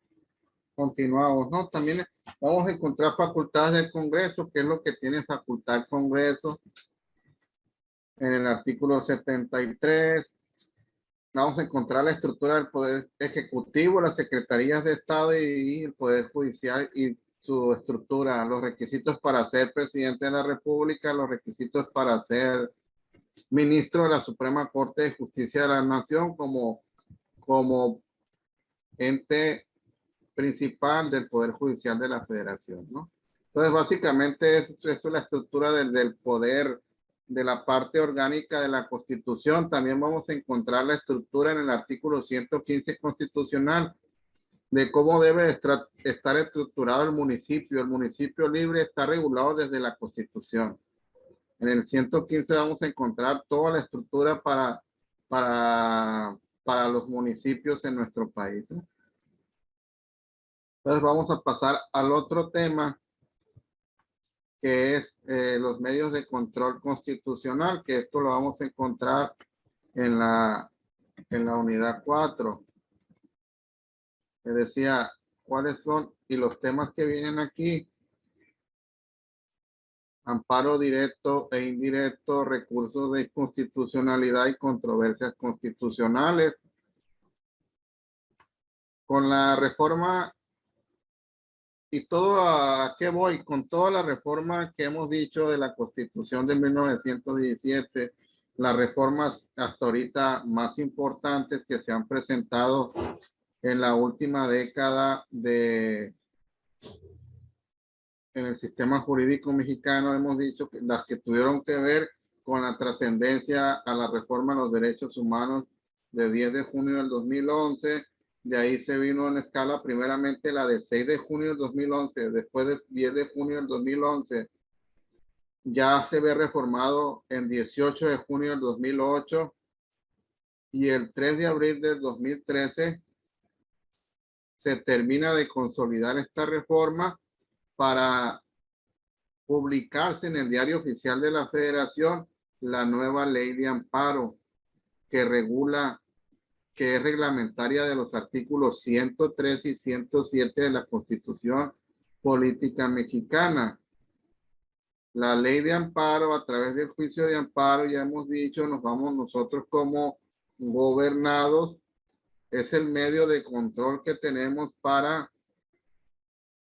continuamos, ¿no? También vamos a encontrar facultades del Congreso, que es lo que tiene facultad el Congreso en el artículo 73. Vamos a encontrar la estructura del Poder Ejecutivo, las Secretarías de Estado y el Poder Judicial y su estructura, los requisitos para ser presidente de la República, los requisitos para ser ministro de la Suprema Corte de Justicia de la Nación como ente principal del Poder Judicial de la Federación, ¿no? Entonces, básicamente, eso es la estructura del poder de la parte orgánica de la Constitución. También vamos a encontrar la estructura en el artículo 115 constitucional de cómo debe estar estructurado el municipio. El municipio libre está regulado desde la Constitución. En el 115 vamos a encontrar toda la estructura para los municipios en nuestro país, ¿no? Entonces vamos a pasar al otro tema, que es los medios de control constitucional, que esto lo vamos a encontrar en la unidad 4. Que decía cuáles son, y los temas que vienen aquí: amparo directo e indirecto, recursos de inconstitucionalidad y controversias constitucionales. Con la reforma, y todo a qué voy, con toda la reforma que hemos dicho de la Constitución de 1917, las reformas hasta ahorita más importantes que se han presentado en la última década en el sistema jurídico mexicano, hemos dicho que las que tuvieron que ver con la trascendencia a la reforma a los derechos humanos de 10 de junio del 2011. De ahí se vino en escala primeramente la de 6 de junio del 2011, después de 10 de junio del 2011. Ya se ve reformado en 18 de junio del 2008 y el 3 de abril del 2013 se termina de consolidar esta reforma para publicarse en el Diario Oficial de la Federación la nueva ley de amparo que regula, que es reglamentaria de los artículos 103 y 107 de la Constitución Política Mexicana. La ley de amparo, a través del juicio de amparo, ya hemos dicho, nos vamos nosotros como gobernados, es el medio de control que tenemos para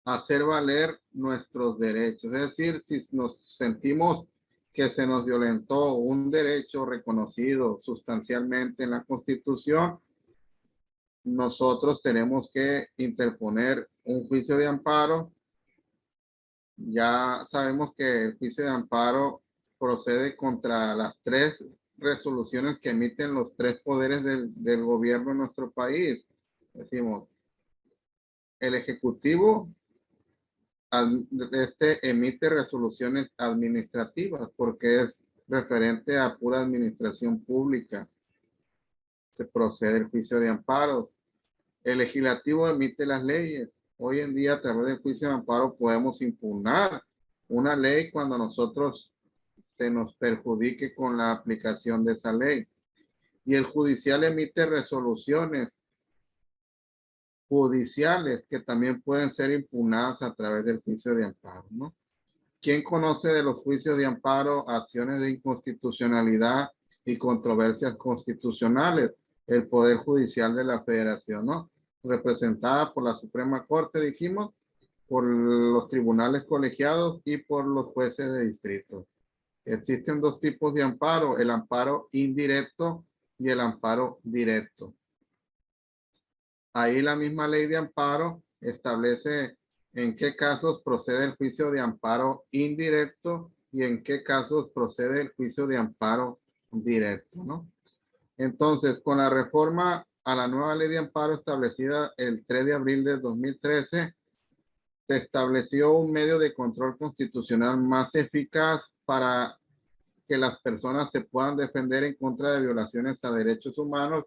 hacer valer nuestros derechos. Es decir, si nos sentimos que se nos violentó un derecho reconocido sustancialmente en la Constitución, nosotros tenemos que interponer un juicio de amparo. Ya sabemos que el juicio de amparo procede contra las 3 resoluciones que emiten los 3 poderes del gobierno en nuestro país. Decimos, el Ejecutivo emite resoluciones administrativas porque es referente a pura administración pública. Se procede el juicio de amparo. El legislativo emite las leyes. Hoy en día, a través del juicio de amparo, podemos impugnar una ley cuando nosotros se nos perjudique con la aplicación de esa ley. Y el judicial emite resoluciones judiciales que también pueden ser impugnadas a través del juicio de amparo, ¿no? ¿Quién conoce de los juicios de amparo, acciones de inconstitucionalidad y controversias constitucionales? El Poder Judicial de la Federación, ¿no? Representada por la Suprema Corte, dijimos, por los tribunales colegiados y por los jueces de distrito. Existen 2 tipos de amparo, el amparo indirecto y el amparo directo. Ahí la misma ley de amparo establece en qué casos procede el juicio de amparo indirecto y en qué casos procede el juicio de amparo directo, ¿no? Entonces, con la reforma a la nueva ley de amparo establecida el 3 de abril de 2013, se estableció un medio de control constitucional más eficaz para que las personas se puedan defender en contra de violaciones a derechos humanos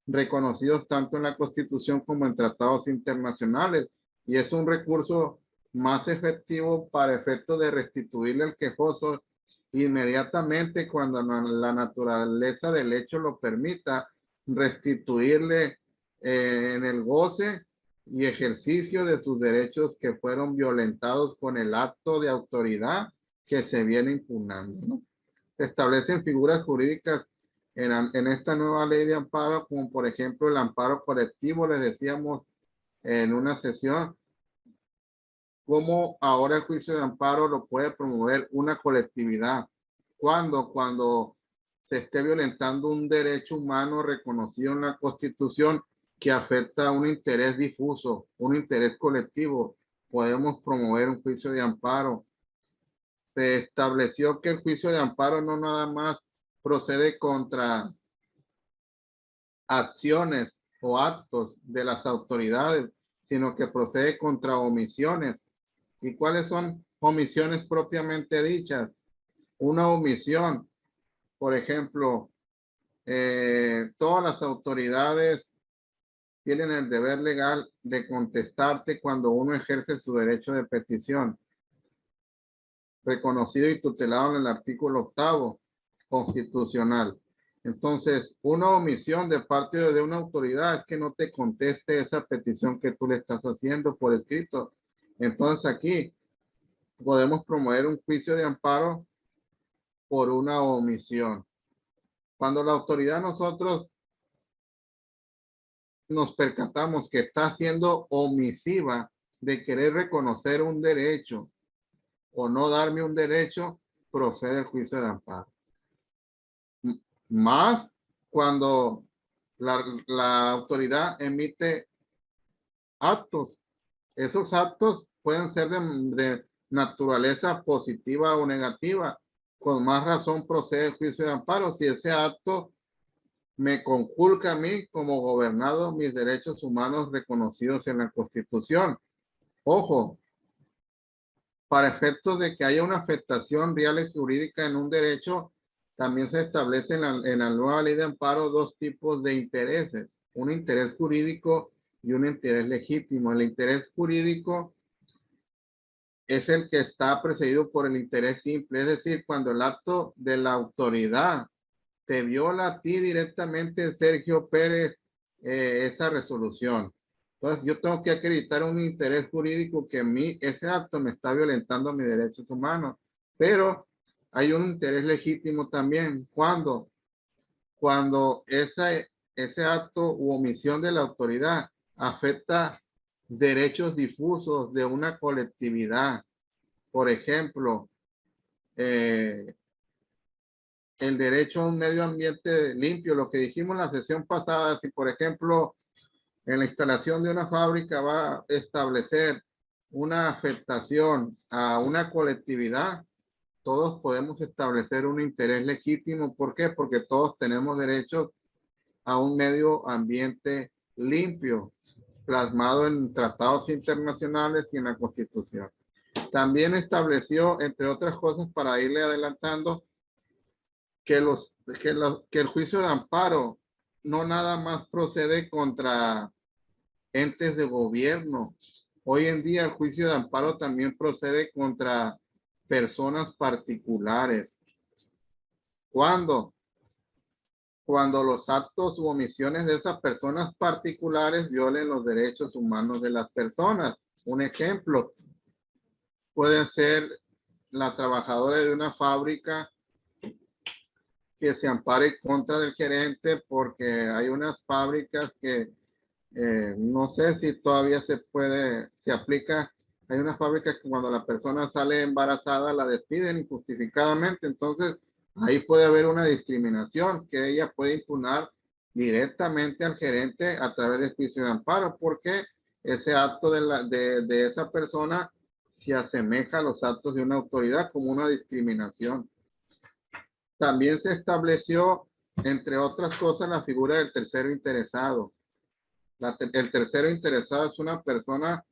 reconocidos tanto en la Constitución como en tratados internacionales. Y es un recurso más efectivo para efectos de restituirle al quejoso inmediatamente cuando la naturaleza del hecho lo permita, restituirle en el goce y ejercicio de sus derechos que fueron violentados con el acto de autoridad que se viene impugnando, ¿no? Se establecen figuras jurídicas en esta nueva ley de amparo, como por ejemplo el amparo colectivo, les decíamos en una sesión, cómo ahora el juicio de amparo lo puede promover una colectividad. Cuando se esté violentando un derecho humano reconocido en la Constitución que afecta a un interés difuso, un interés colectivo, podemos promover un juicio de amparo. Se estableció que el juicio de amparo no nada más procede contra acciones o actos de las autoridades, sino que procede contra omisiones. ¿Y cuáles son omisiones propiamente dichas? Una omisión, por ejemplo, todas las autoridades tienen el deber legal de contestarte cuando uno ejerce su derecho de petición, reconocido y tutelado en el artículo 8º constitucional. Entonces, una omisión de parte de una autoridad es que no te conteste esa petición que tú le estás haciendo por escrito. Entonces, aquí podemos promover un juicio de amparo por una omisión. Cuando la autoridad nosotros nos percatamos que está siendo omisiva de querer reconocer un derecho o no darme un derecho, procede el juicio de amparo. Más cuando la autoridad emite actos. Esos actos pueden ser de naturaleza positiva o negativa. Con más razón procede el juicio de amparo si ese acto me conculca a mí como gobernado mis derechos humanos reconocidos en la Constitución. Ojo, para efectos de que haya una afectación real y jurídica en un derecho, también se establece en la nueva ley de amparo dos tipos de intereses, un interés jurídico y un interés legítimo. El interés jurídico es el que está precedido por el interés simple, es decir, cuando el acto de la autoridad te viola a ti directamente, Sergio Pérez, esa resolución. Entonces, yo tengo que acreditar un interés jurídico que ese acto me está violentando mis derechos humanos, pero hay un interés legítimo también. Cuando ese acto u omisión de la autoridad afecta derechos difusos de una colectividad. Por ejemplo, el derecho a un medio ambiente limpio, lo que dijimos en la sesión pasada, si por ejemplo en la instalación de una fábrica va a establecer una afectación a una colectividad, todos podemos establecer un interés legítimo. ¿Por qué? Porque todos tenemos derecho a un medio ambiente limpio, plasmado en tratados internacionales y en la Constitución. También estableció, entre otras cosas, para irle adelantando, que el juicio de amparo no nada más procede contra entes de gobierno. Hoy en día el juicio de amparo también procede contra personas particulares. ¿Cuándo? Cuando los actos u omisiones de esas personas particulares violen los derechos humanos de las personas. Un ejemplo puede ser la trabajadora de una fábrica que se ampare contra del gerente, porque hay unas fábricas que no sé si todavía se aplica. Hay unas fábricas que cuando la persona sale embarazada la despiden injustificadamente. Entonces, ahí puede haber una discriminación que ella puede impugnar directamente al gerente a través del juicio de amparo, porque ese acto de esa persona se asemeja a los actos de una autoridad como una discriminación. También se estableció, entre otras cosas, la figura del tercero interesado. El tercero interesado es una persona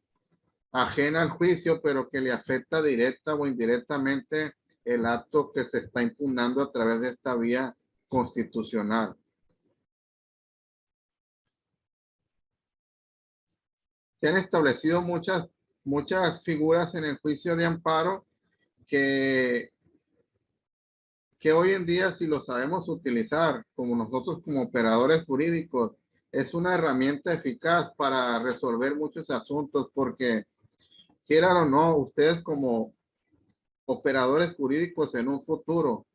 ajena al juicio, pero que le afecta directa o indirectamente el acto que se está impugnando a través de esta vía constitucional. Se han establecido muchas figuras en el juicio de amparo que hoy en día, si lo sabemos utilizar como nosotros como operadores jurídicos, es una herramienta eficaz para resolver muchos asuntos, porque quieran o no, ustedes como operadores jurídicos en un futuro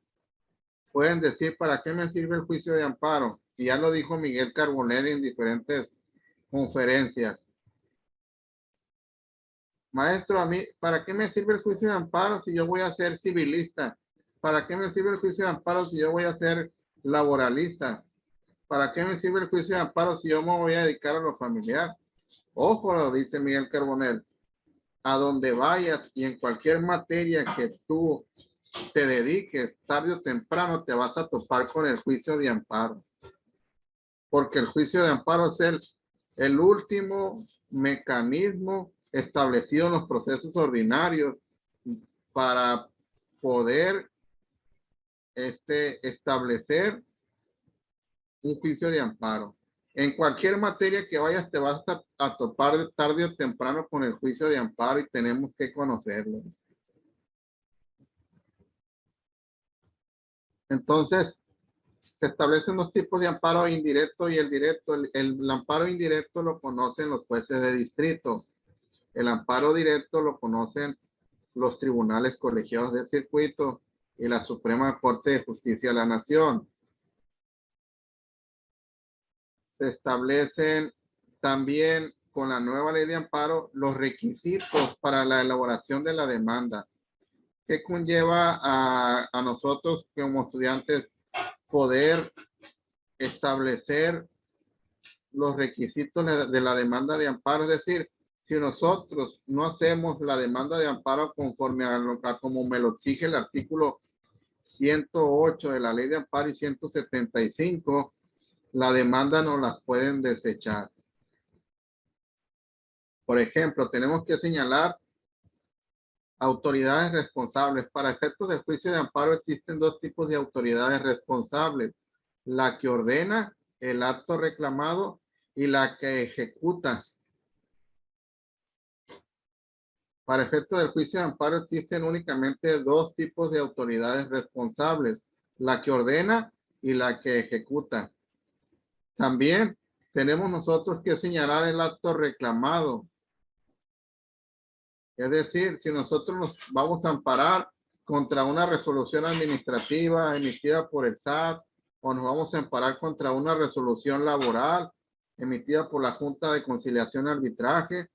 pueden decir, ¿para qué me sirve el juicio de amparo? Y ya lo dijo Miguel Carbonell en diferentes conferencias. Maestro, a mí, ¿para qué me sirve el juicio de amparo si yo voy a ser civilista? ¿Para qué me sirve el juicio de amparo si yo voy a ser laboralista? ¿Para qué me sirve el juicio de amparo si yo me voy a dedicar a lo familiar? Ojo, lo dice Miguel Carbonell, a donde vayas y en cualquier materia que tú te dediques, tarde o temprano te vas a topar con el juicio de amparo. Porque el juicio de amparo es el último mecanismo establecido en los procesos ordinarios para poder establecer un juicio de amparo. En cualquier materia que vayas te vas a topar tarde o temprano con el juicio de amparo y tenemos que conocerlo. Entonces, se establecen los tipos de amparo indirecto y el directo. El amparo indirecto lo conocen los jueces de distrito. El amparo directo lo conocen los tribunales colegiados del circuito y la Suprema Corte de Justicia de la Nación. Se establecen también con la nueva ley de amparo los requisitos para la elaboración de la demanda, que conlleva a nosotros como estudiantes poder establecer los requisitos de la demanda de amparo. Es decir, si nosotros no hacemos la demanda de amparo conforme a como me lo exige el artículo 108 de la ley de amparo y 175, la demanda no las pueden desechar. Por ejemplo, tenemos que señalar autoridades responsables. Para efectos del juicio de amparo existen dos tipos de autoridades responsables: la que ordena el acto reclamado y la que ejecuta. Para efectos del juicio de amparo existen únicamente dos tipos de autoridades responsables: la que ordena y la que ejecuta. También tenemos nosotros que señalar el acto reclamado. Es decir, si nosotros nos vamos a amparar contra una resolución administrativa emitida por el SAT, o nos vamos a amparar contra una resolución laboral emitida por la Junta de Conciliación y Arbitraje,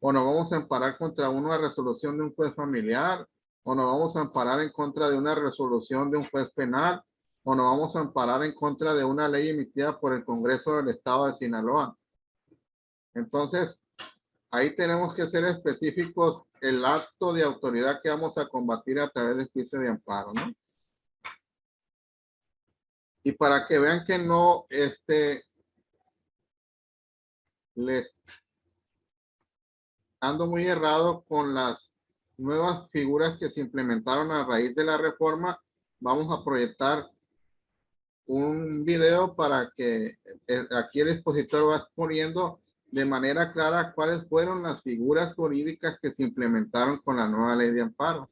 o nos vamos a amparar contra una resolución de un juez familiar, o nos vamos a amparar en contra de una resolución de un juez penal, o nos vamos a amparar en contra de una ley emitida por el Congreso del Estado de Sinaloa. Entonces, ahí tenemos que ser específicos el acto de autoridad que vamos a combatir a través del juicio de amparo, ¿no? Y para que vean que no les ando muy errado con las nuevas figuras que se implementaron a raíz de la reforma, vamos a proyectar un video para que aquí el expositor va exponiendo de manera clara cuáles fueron las figuras jurídicas que se implementaron con la nueva ley de amparo.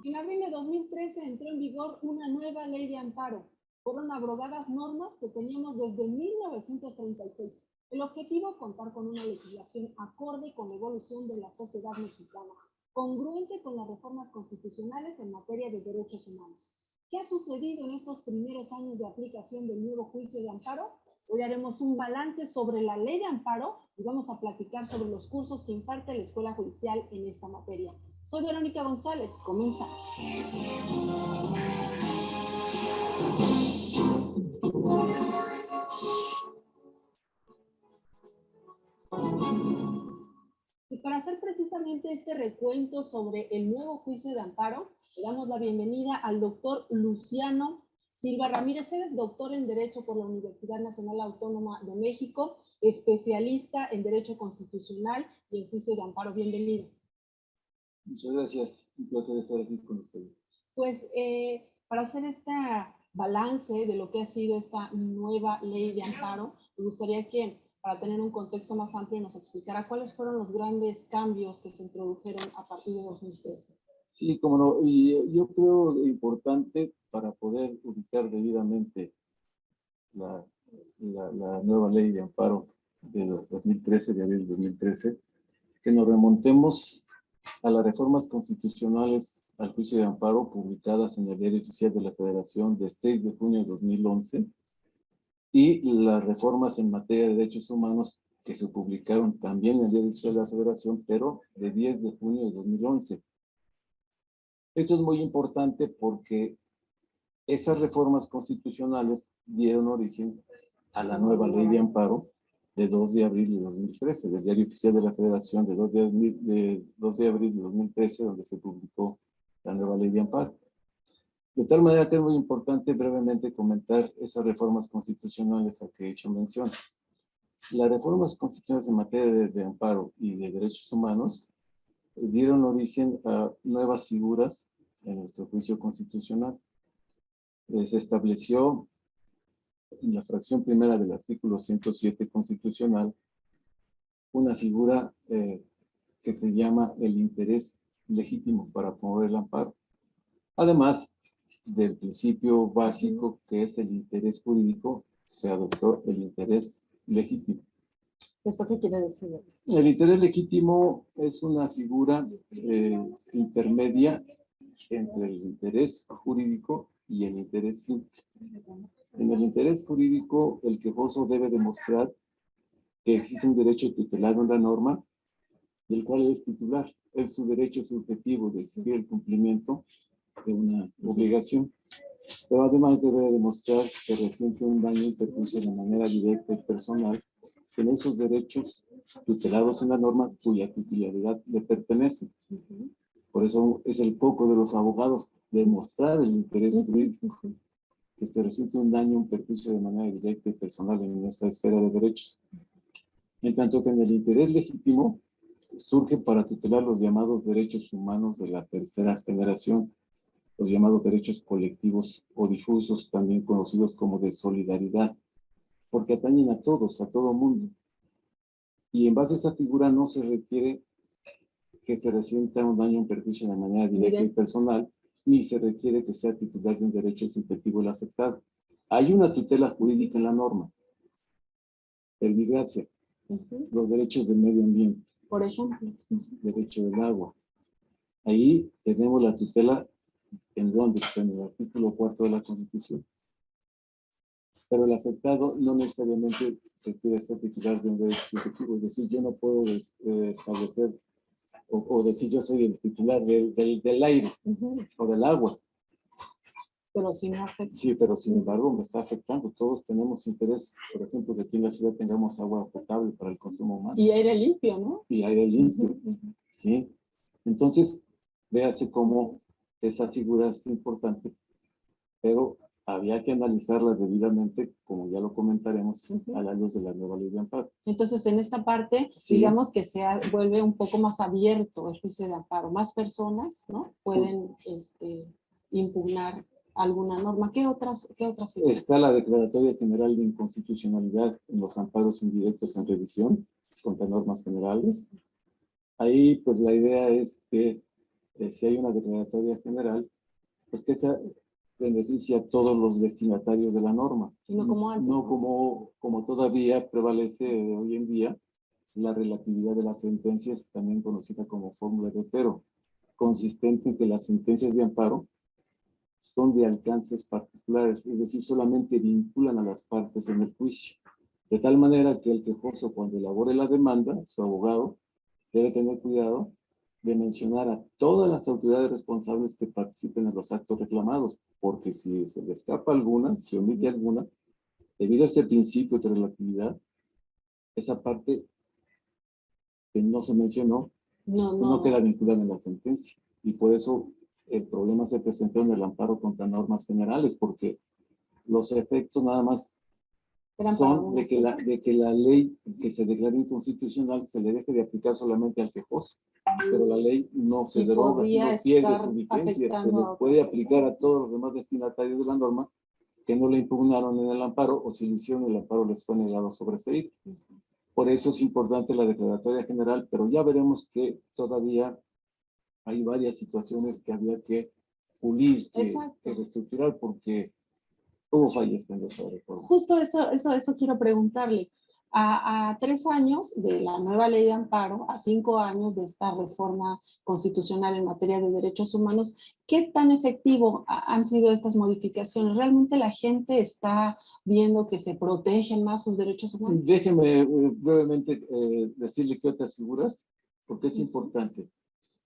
En abril de 2013 entró en vigor una nueva ley de amparo. Fueron abrogadas normas que teníamos desde 1936. El objetivo, contar con una legislación acorde con la evolución de la sociedad mexicana, congruente con las reformas constitucionales en materia de derechos humanos. ¿Qué ha sucedido en estos primeros años de aplicación del nuevo juicio de amparo? Hoy haremos un balance sobre la ley de amparo y vamos a platicar sobre los cursos que imparte la Escuela Judicial en esta materia. Soy Verónica González, comenzamos. para hacer precisamente este recuento sobre el nuevo juicio de amparo, le damos la bienvenida al doctor Luciano Silva Ramírez. Él es doctor en Derecho por la Universidad Nacional Autónoma de México, especialista en Derecho Constitucional y en Juicio de Amparo. Bienvenido. Muchas gracias. Un placer estar aquí con ustedes. Pues para hacer este balance de lo que ha sido esta nueva ley de amparo, me gustaría que, para tener un contexto más amplio, nos explicara cuáles fueron los grandes cambios que se introdujeron a partir de 2013. Sí, como no, y yo creo importante para poder ubicar debidamente la nueva ley de amparo de 2013, de abril de 2013, que nos remontemos a las reformas constitucionales al juicio de amparo publicadas en el Diario Oficial de la Federación de 6 de junio de 2011 y las reformas en materia de derechos humanos que se publicaron también en el Diario Oficial de la Federación, pero de 10 de junio de 2011. Esto es muy importante porque esas reformas constitucionales dieron origen a la nueva ley de amparo de 2 de abril de 2013, del Diario Oficial de la Federación de 2 de abril de 2013, donde se publicó la nueva ley de amparo. De tal manera que es muy importante brevemente comentar esas reformas constitucionales a que he hecho mención. Las reformas constitucionales en materia de amparo y de derechos humanos dieron origen a nuevas figuras en nuestro juicio constitucional. Se estableció en la fracción primera del artículo 107 constitucional una figura que se llama el interés legítimo para promover el amparo. Además del principio básico que es el interés jurídico, se adoptó el interés legítimo. ¿Esto qué quiere decir? El interés legítimo es una figura intermedia entre el interés jurídico y el interés simple. En el interés jurídico, el quejoso debe demostrar que existe un derecho tutelado en la norma, del cual es titular. Es su derecho subjetivo de exigir el cumplimiento de una obligación. Pero además debe demostrar que resiente un daño y perjuicio de manera directa y personal en esos derechos tutelados en la norma cuya titularidad le pertenece. Por eso es el foco de los abogados demostrar el interés jurídico, que se resulte un daño, un perjuicio de manera directa y personal en nuestra esfera de derechos. En tanto que en el interés legítimo surge para tutelar los llamados derechos humanos de la tercera generación, los llamados derechos colectivos o difusos, también conocidos como de solidaridad, porque atañen a todos, a todo mundo. Y en base a esa figura no se requiere que se resienta un daño o un perjuicio de manera directa y personal, ni se requiere que sea titular de un derecho subjetivo el afectado. Hay una tutela jurídica en la norma. Verbigracia, los derechos del medio ambiente. Por ejemplo. Derecho del agua. Ahí tenemos la tutela en donde está en el artículo 4 de la Constitución. Pero el afectado no necesariamente se quiere ser titular de un derecho subjetivo. Es decir, yo no puedo establecer o decir yo soy el titular del aire o del agua. Pero sí me afecta. Sí, pero sin embargo me está afectando. Todos tenemos interés, por ejemplo, que aquí en la ciudad tengamos agua potable para el consumo humano. Y aire limpio, ¿no? Y aire limpio, ¿sí? Entonces, véase cómo esa figura es importante, pero había que analizarla debidamente, como ya lo comentaremos, a la luz de la nueva ley de amparo. Entonces, en esta parte, Sí. digamos que se vuelve un poco más abierto el juicio de amparo. Más personas, ¿no? Pueden impugnar alguna norma. ¿Qué otras figuras? Está la Declaratoria General de Inconstitucionalidad en los amparos indirectos en revisión contra normas generales. Ahí, pues, la idea es que si hay una declaratoria general, pues que esa beneficia a todos los destinatarios de la norma. Sino como antes, No como todavía prevalece hoy en día la relatividad de las sentencias, también conocida como fórmula de Otero, consistente en que las sentencias de amparo son de alcances particulares, es decir, solamente vinculan a las partes en el juicio. De tal manera que el quejoso, cuando elabore la demanda, su abogado, debe tener cuidado de mencionar a todas las autoridades responsables que participen en los actos reclamados, porque si se le escapa alguna, si omite alguna, debido a ese principio de relatividad, esa parte que no se mencionó no queda vinculada en la sentencia. Y por eso el problema se presentó en el amparo contra normas generales, porque los efectos nada más son de que la ley que se declara inconstitucional se le deje de aplicar solamente al quejoso, pero la ley no se deroga, no pierde su vigencia, se le puede aplicar a todos los demás destinatarios de la norma que no le impugnaron en el amparo, o si lo hicieron el amparo les fue negado sobreseído. Por eso es importante la declaratoria general, pero ya veremos que todavía hay varias situaciones que había que pulir, que reestructurar, porque hubo fallas en esa reforma. Justo eso quiero preguntarle. A 3 años de la nueva ley de amparo, a 5 años de esta reforma constitucional en materia de derechos humanos, ¿qué tan efectivo han sido estas modificaciones? ¿Realmente la gente está viendo que se protegen más sus derechos humanos? Déjeme brevemente decirle qué otras figuras, porque es importante.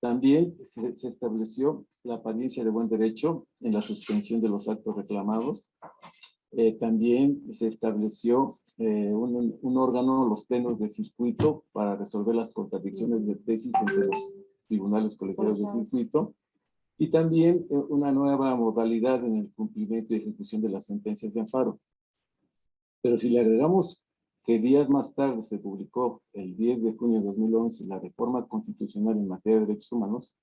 También se estableció la apariencia de buen derecho en la suspensión de los actos reclamados. También se estableció un órgano, los plenos de circuito, para resolver las contradicciones de tesis entre los tribunales colegiados de circuito. Y también una nueva modalidad en el cumplimiento y ejecución de las sentencias de amparo. Pero si le agregamos que días más tarde se publicó, el 10 de junio de 2011, la reforma constitucional en materia de derechos humanos,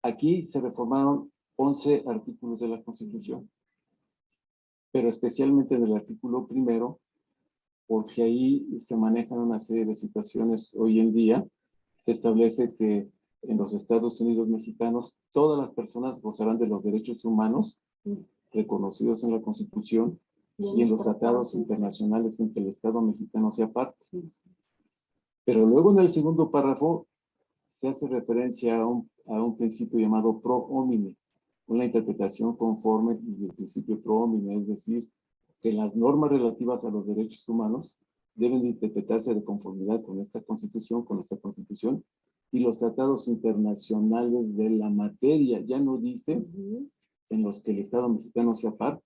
aquí se reformaron 11 artículos de la Constitución, pero especialmente del artículo primero, porque ahí se manejan una serie de situaciones hoy en día. Se establece que en los Estados Unidos mexicanos todas las personas gozarán de los derechos humanos reconocidos en la Constitución y en los tratados internacionales en que el Estado mexicano sea parte. Pero luego en el segundo párrafo se hace referencia a un principio llamado pro homine, una interpretación conforme del principio pro homine, es decir, que las normas relativas a los derechos humanos deben de interpretarse de conformidad con esta Constitución, y los tratados internacionales de la materia. Ya no dice en los que el Estado mexicano sea parte.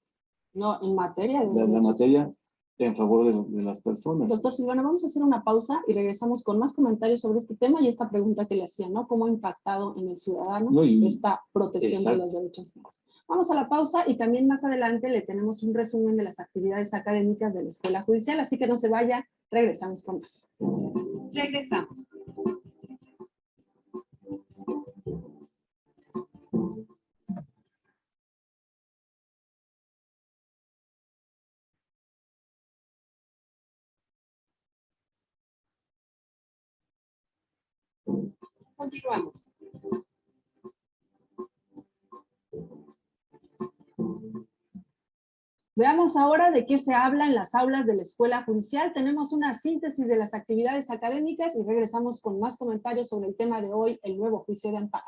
No, en materia de la materia en favor de las personas. Doctor Silvano, vamos a hacer una pausa y regresamos con más comentarios sobre este tema y esta pregunta que le hacía, ¿no? ¿Cómo ha impactado en el ciudadano esta protección de los derechos humanos? Vamos a la pausa y también más adelante le tenemos un resumen de las actividades académicas de la Escuela Judicial, así que no se vaya, regresamos con más. Regresamos. Continuamos. Veamos ahora de qué se habla en las aulas de la Escuela Judicial. Tenemos una síntesis de las actividades académicas y regresamos con más comentarios sobre el tema de hoy, el nuevo juicio de amparo.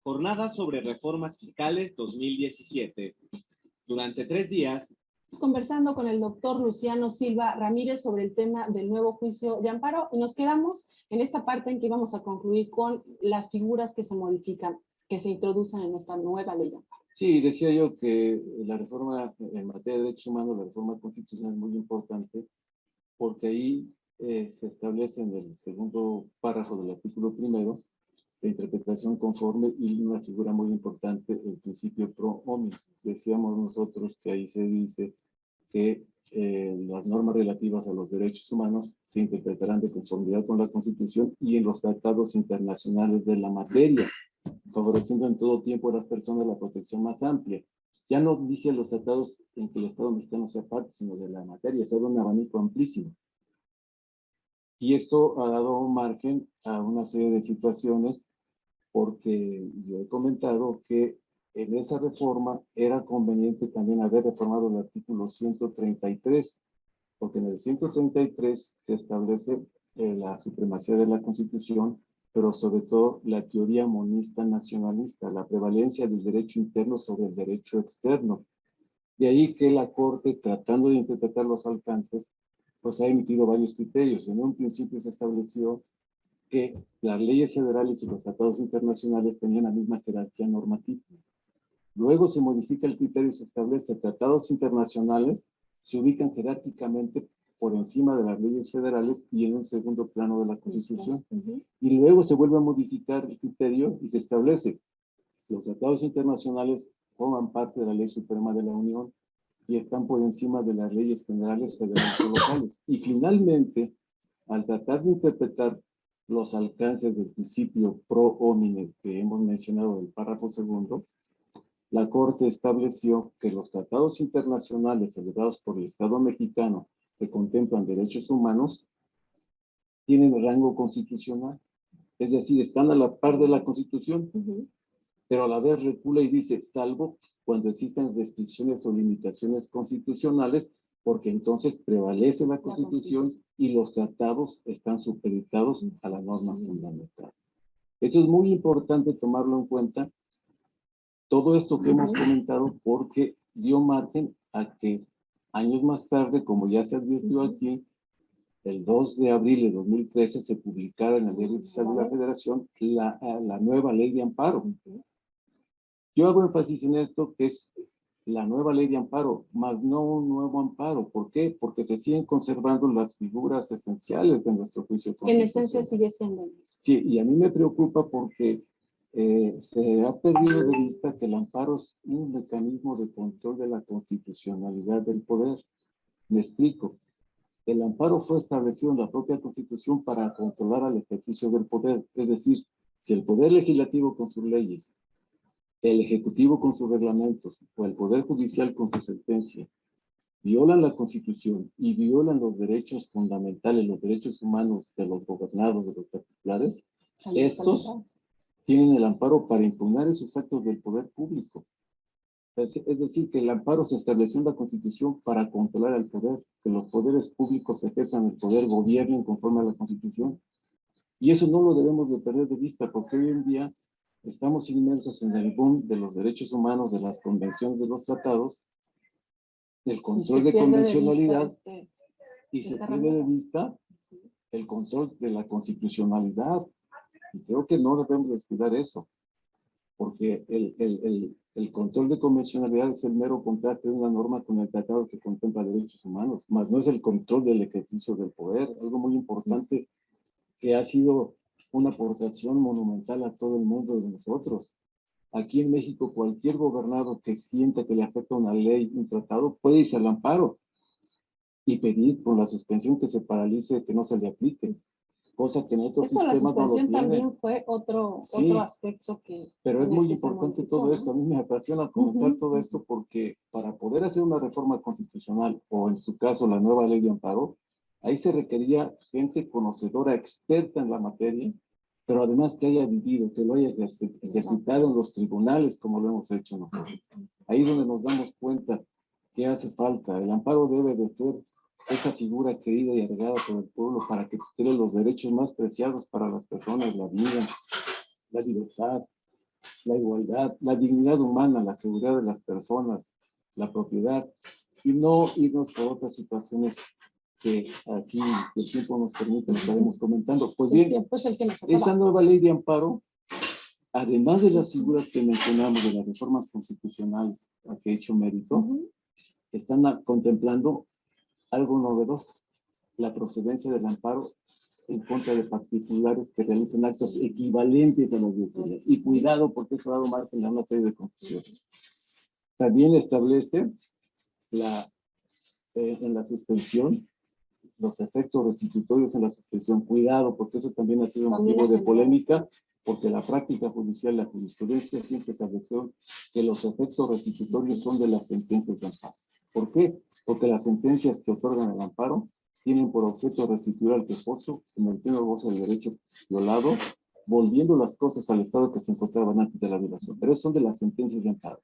Jornada sobre reformas fiscales 2017. Durante 3 días, conversando con el doctor Luciano Silva Ramírez sobre el tema del nuevo juicio de amparo y nos quedamos en esta parte en que vamos a concluir con las figuras que se modifican, que se introducen en nuestra nueva ley de amparo. Sí, decía yo que la reforma en materia de derechos humanos, la reforma constitucional es muy importante, porque ahí se establece en el segundo párrafo del artículo primero la interpretación conforme y una figura muy importante, el principio pro homine. Decíamos nosotros que ahí se dice que las normas relativas a los derechos humanos se interpretarán de conformidad con la Constitución y en los tratados internacionales de la materia, favoreciendo en todo tiempo a las personas la protección más amplia. Ya no dice los tratados en que el Estado mexicano sea parte, sino de la materia, es un abanico amplísimo. Y esto ha dado margen a una serie de situaciones, porque yo he comentado que en esa reforma era conveniente también haber reformado el artículo 133, porque en el 133 se establece la supremacía de la Constitución, pero sobre todo la teoría monista nacionalista, la prevalencia del derecho interno sobre el derecho externo. De ahí que la Corte, tratando de interpretar los alcances, pues ha emitido varios criterios. En un principio se estableció que las leyes federales y los tratados internacionales tenían la misma jerarquía normativa. Luego se modifica el criterio y se establece tratados internacionales, se ubican jerárquicamente por encima de las leyes federales y en un segundo plano de la Constitución. Y luego se vuelve a modificar el criterio y se establece los tratados internacionales forman parte de la Ley Suprema de la Unión y están por encima de las leyes generales, federales o locales. Y finalmente, al tratar de interpretar los alcances del principio pro homine que hemos mencionado del párrafo segundo, la Corte estableció que los tratados internacionales celebrados por el Estado mexicano que contemplan derechos humanos tienen rango constitucional. Es decir, están a la par de la Constitución, pero a la vez recula y dice, salvo cuando existan restricciones o limitaciones constitucionales, porque entonces prevalece la Constitución y los tratados están supeditados a la norma fundamental. Esto es muy importante tomarlo en cuenta, todo esto que hemos comentado, porque dio margen a que años más tarde, como ya se advirtió aquí, el 2 de abril de 2013 se publicara en el Diario Oficial de la Federación la nueva ley de amparo. Yo hago énfasis en esto, que es la nueva ley de amparo, más no un nuevo amparo. ¿Por qué? Porque se siguen conservando las figuras esenciales de nuestro juicio constitucional. En esencia sigue siendo el mismo. Sí, y a mí me preocupa porque se ha perdido de vista que el amparo es un mecanismo de control de la constitucionalidad del poder. Me explico. El amparo fue establecido en la propia Constitución para controlar al ejercicio del poder. Es decir, si el Poder Legislativo con sus leyes, el Ejecutivo con sus reglamentos o el Poder Judicial con sus sentencias violan la Constitución y violan los derechos fundamentales, los derechos humanos de los gobernados, de los particulares, estos tienen el amparo para impugnar esos actos del poder público. Es decir, que el amparo se estableció en la Constitución para controlar al poder, que los poderes públicos ejerzan el poder, gobiernen conforme a la Constitución. Y eso no lo debemos de perder de vista, porque hoy en día estamos inmersos en el boom de los derechos humanos, de las convenciones, de los tratados, del control de convencionalidad, y se pierde de vista el control de la constitucionalidad. Y creo que no debemos descuidar eso, porque el control de convencionalidad es el mero contraste de una norma con el tratado que contempla derechos humanos, más no es el control del ejercicio del poder, algo muy importante que ha sido una aportación monumental a todo el mundo de nosotros. Aquí en México, cualquier gobernado que sienta que le afecta una ley, un tratado, puede irse al amparo y pedir por la suspensión que se paralice, que no se le aplique. Cosa que en otros Esto, la sistemas no lo suspensión tienen. también fue otro aspecto que... Pero es en el muy que se importante modificó, todo ¿no? esto. A mí me apasiona comentar todo esto porque para poder hacer una reforma constitucional, o en su caso la nueva ley de amparo, ahí se requería gente conocedora, experta en la materia, pero además que haya vivido, que lo haya ejercitado en los tribunales como lo hemos hecho nosotros. Ahí es donde nos damos cuenta que hace falta. El amparo debe de ser esa figura querida y agregada por el pueblo para que tutele los derechos más preciados para las personas, la vida, la libertad, la igualdad, la dignidad humana, la seguridad de las personas, la propiedad, y no irnos por otras situaciones que aquí, si el tiempo nos permite, lo estaremos comentando. Pues bien, esa nueva ley de amparo, además de las figuras que mencionamos de las reformas constitucionales a que he hecho mérito, están contemplando algo novedoso, la procedencia del amparo en contra de particulares que realicen actos equivalentes a los de autoridad. Y cuidado, porque eso ha dado margen a una serie de confusiones. También establece en la suspensión los efectos restitutorios en la suspensión. Cuidado, porque eso también ha sido motivo de polémica, porque la práctica judicial, la jurisprudencia siempre estableció que los efectos restitutorios son de las sentencias de amparo. ¿Por qué? Porque las sentencias que otorgan el amparo tienen por objeto restituir al quejoso en el pleno goce del derecho violado, volviendo las cosas al estado que se encontraban antes de la violación. Pero son de las sentencias de amparo.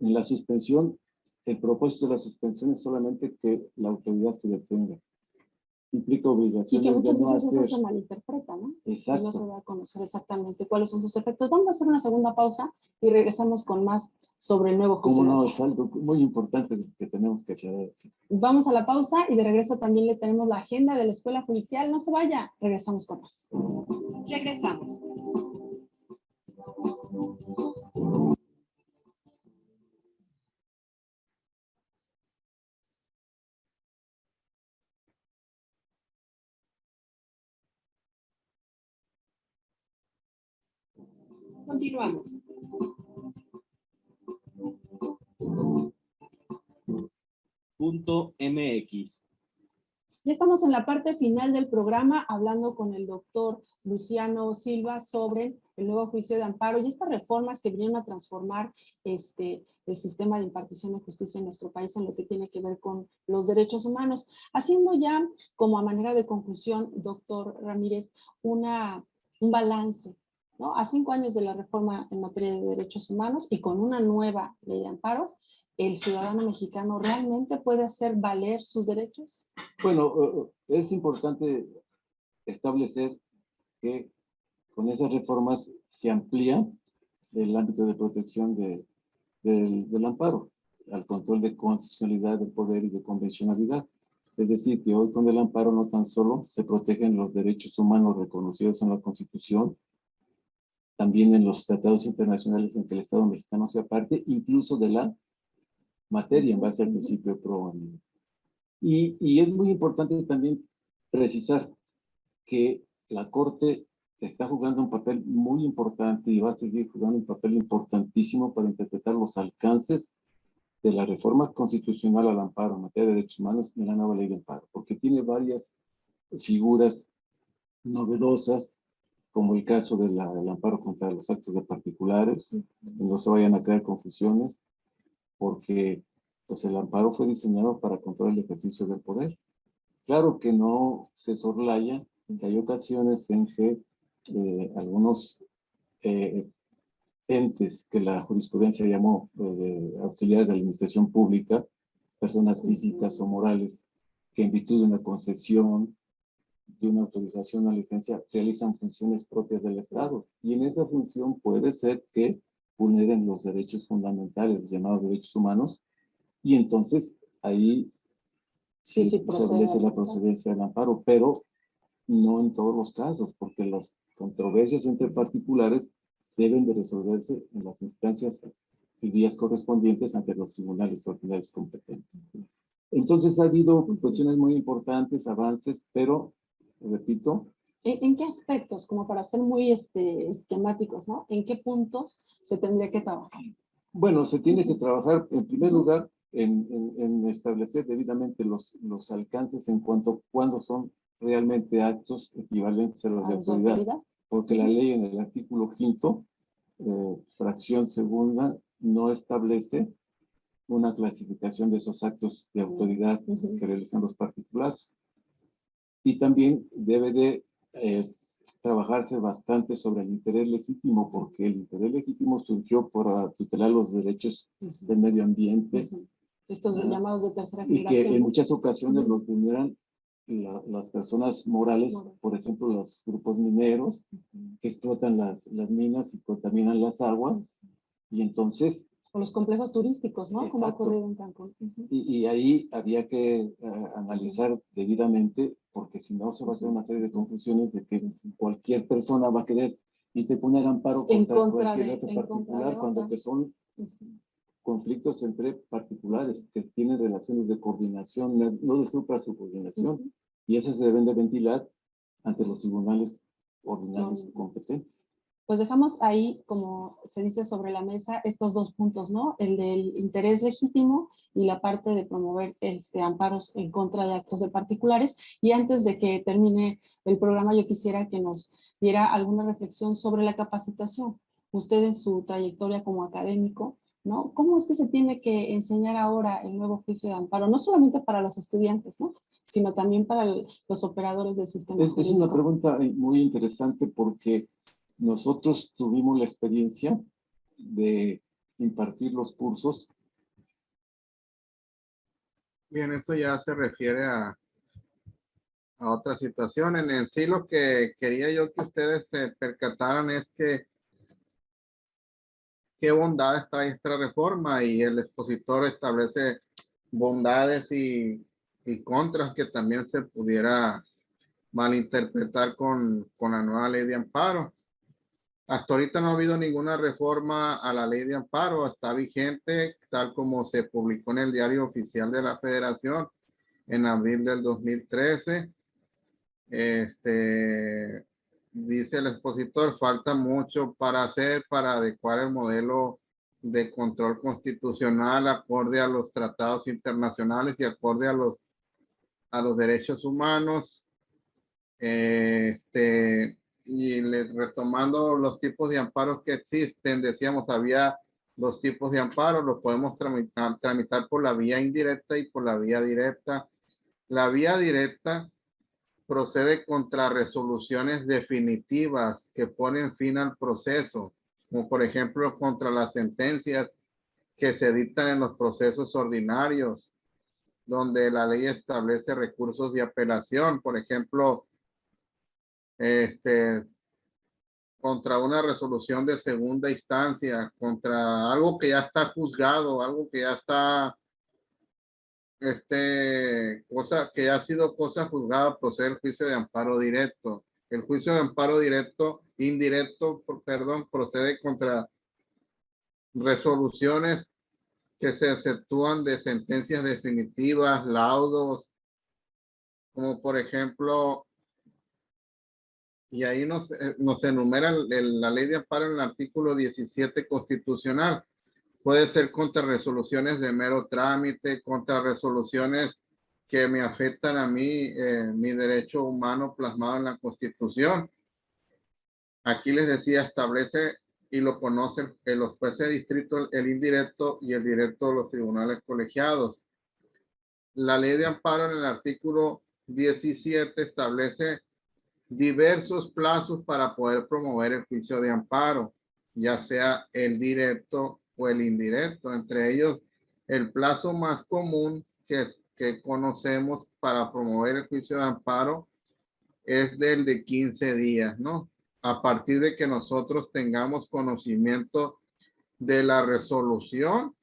En la suspensión, el propósito de la suspensión es solamente que la autoridad se detenga. Implica obligaciones y que muchas de no veces hacer. eso se malinterpreta, ¿no? Exacto. Y no se va a conocer exactamente cuáles son sus efectos. Vamos a hacer una segunda pausa y regresamos con más sobre el nuevo juicio. Como no, es algo muy importante que tenemos que aclarar. Vamos a la pausa y de regreso también le tenemos la agenda de la Escuela Judicial. No se vaya, regresamos con más. Regresamos. Continuamos. .mx. Ya estamos en la parte final del programa hablando con el doctor Luciano Silva sobre el nuevo juicio de amparo y estas reformas que vinieron a transformar el sistema de impartición de justicia en nuestro país en lo que tiene que ver con los derechos humanos. Haciendo ya como a manera de conclusión, doctor Ramírez, un balance, ¿no? A 5 años de la reforma en materia de derechos humanos y con una nueva ley de amparo, ¿el ciudadano mexicano realmente puede hacer valer sus derechos? Bueno, es importante establecer que con esas reformas se amplía el ámbito de protección del amparo al control de constitucionalidad, del poder y de convencionalidad. Es decir, que hoy con el amparo no tan solo se protegen los derechos humanos reconocidos en la Constitución, también en los tratados internacionales en que el Estado mexicano sea parte, incluso de la materia en base al principio de pro bono. Y es muy importante también precisar que la Corte está jugando un papel muy importante y va a seguir jugando un papel importantísimo para interpretar los alcances de la reforma constitucional al amparo en materia de derechos humanos y la nueva ley de amparo, porque tiene varias figuras novedosas, como el caso del amparo contra los actos de particulares, que no se vayan a crear confusiones, porque pues el amparo fue diseñado para controlar el ejercicio del poder. Claro que no se soslaya, que hay ocasiones en que algunos entes que la jurisprudencia llamó auxiliares de la administración pública, personas físicas o morales, que en virtud de una concesión, de una autorización a licencia, realizan funciones propias del Estado. Y en esa función puede ser que vulneren los derechos fundamentales, los llamados derechos humanos, y entonces ahí sí se establece la procedencia del amparo, pero no en todos los casos, porque las controversias entre particulares deben de resolverse en las instancias y vías correspondientes ante los tribunales ordinarios competentes. Entonces ha habido cuestiones muy importantes, avances, pero, repito, ¿En qué aspectos, como para ser muy esquemáticos, ¿no? ¿En qué puntos se tendría que trabajar? bueno, se tiene que trabajar, en primer lugar, en establecer debidamente los alcances en cuanto a cuándo son realmente actos equivalentes a los de autoridad, porque la ley en el artículo 5º, fracción segunda, no establece una clasificación de esos actos de autoridad que realizan los particulares. Y también debe de trabajarse bastante sobre el interés legítimo, porque el interés legítimo surgió por tutelar los derechos del medio ambiente. Estos llamados de tercera y generación. que en muchas ocasiones los vulneran las personas morales, por ejemplo, los grupos mineros que explotan las minas y contaminan las aguas, y entonces... O los complejos turísticos, ¿no? Como ha ocurrido en Cancún. Y ahí había que analizar debidamente, porque si no se va a hacer una serie de confusiones de que cualquier persona va a querer interponer amparo contra cualquier otro particular, cuando que son conflictos entre particulares que tienen relaciones de coordinación, no de supra-subordinación, y esas se deben de ventilar ante los tribunales ordinarios competentes. Pues dejamos ahí, como se dice sobre la mesa, estos dos puntos, ¿no? El del interés legítimo y la parte de promover amparos en contra de actos de particulares. Y antes de que termine el programa, yo quisiera que nos diera alguna reflexión sobre la capacitación. Usted en su trayectoria como académico, ¿no? ¿Cómo es que se tiene que enseñar ahora el nuevo juicio de amparo? No solamente para los estudiantes, ¿no? Sino también para los operadores del sistema jurídico. Es una pregunta muy interesante porque nosotros tuvimos la experiencia de impartir los cursos. Bien, eso ya se refiere a otra situación. En sí lo que quería yo que ustedes se percataran es que qué bondades trae esta reforma, y el expositor establece bondades y contras que también se pudiera malinterpretar con la nueva ley de amparo. Hasta ahorita no ha habido ninguna reforma a la ley de amparo, está vigente tal como se publicó en el Diario Oficial de la Federación en abril del 2013. dice el expositor, falta mucho para hacer para adecuar el modelo de control constitucional acorde a los tratados internacionales y acorde a los derechos humanos. Y retomando los tipos de amparos que existen, decíamos, había dos tipos de amparos, los podemos tramitar por la vía indirecta y por la vía directa. La vía directa procede contra resoluciones definitivas que ponen fin al proceso, como por ejemplo contra las sentencias que se dictan en los procesos ordinarios, donde la ley establece recursos de apelación, por ejemplo, contra una resolución de segunda instancia, contra algo que ya está juzgado, algo que ya está, cosa que ya ha sido cosa juzgada, procede el juicio de amparo directo. El juicio de amparo indirecto, perdón, procede contra resoluciones que se efectúan de sentencias definitivas, laudos, como por ejemplo, y ahí nos enumera la ley de amparo en el artículo 17 constitucional. Puede ser contra resoluciones de mero trámite, contra resoluciones que me afectan a mí, mi derecho humano plasmado en la Constitución. Aquí les decía, establece y lo conocen los jueces de distrito, el indirecto y el directo de los tribunales colegiados. La ley de amparo en el artículo 17 establece diversos plazos para poder promover el juicio de amparo, ya sea el directo o el indirecto. Entre ellos, el plazo más común que conocemos para promover el juicio de amparo es del de 15 días, ¿no? A partir de que nosotros tengamos conocimiento de la resolución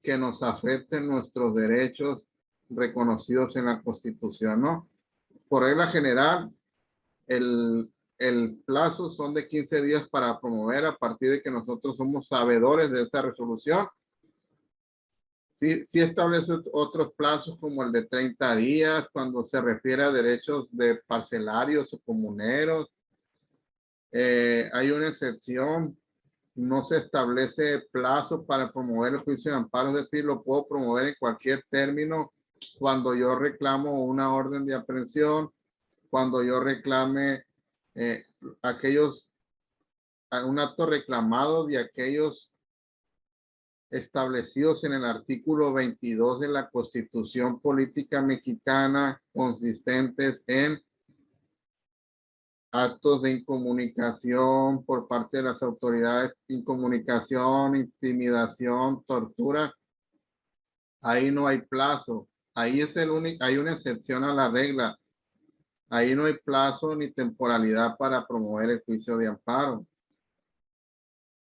que nos afecte nuestros derechos reconocidos en la Constitución, ¿no? Por regla general, el plazo son de 15 días para promover a partir de que nosotros somos sabedores de esa resolución. Sí establece otros plazos como el de 30 días cuando se refiere a derechos de parcelarios o comuneros. Hay una excepción, no se establece plazo para promover el juicio de amparo, es decir, lo puedo promover en cualquier término cuando yo reclamo una orden de aprehensión, cuando yo reclame un acto reclamado de aquellos establecidos en el artículo 22 de la Constitución Política Mexicana, consistentes en actos de incomunicación por parte de las autoridades, incomunicación, intimidación, tortura. Ahí no hay plazo. Ahí es hay una excepción a la regla. Ahí no hay plazo ni temporalidad para promover el juicio de amparo.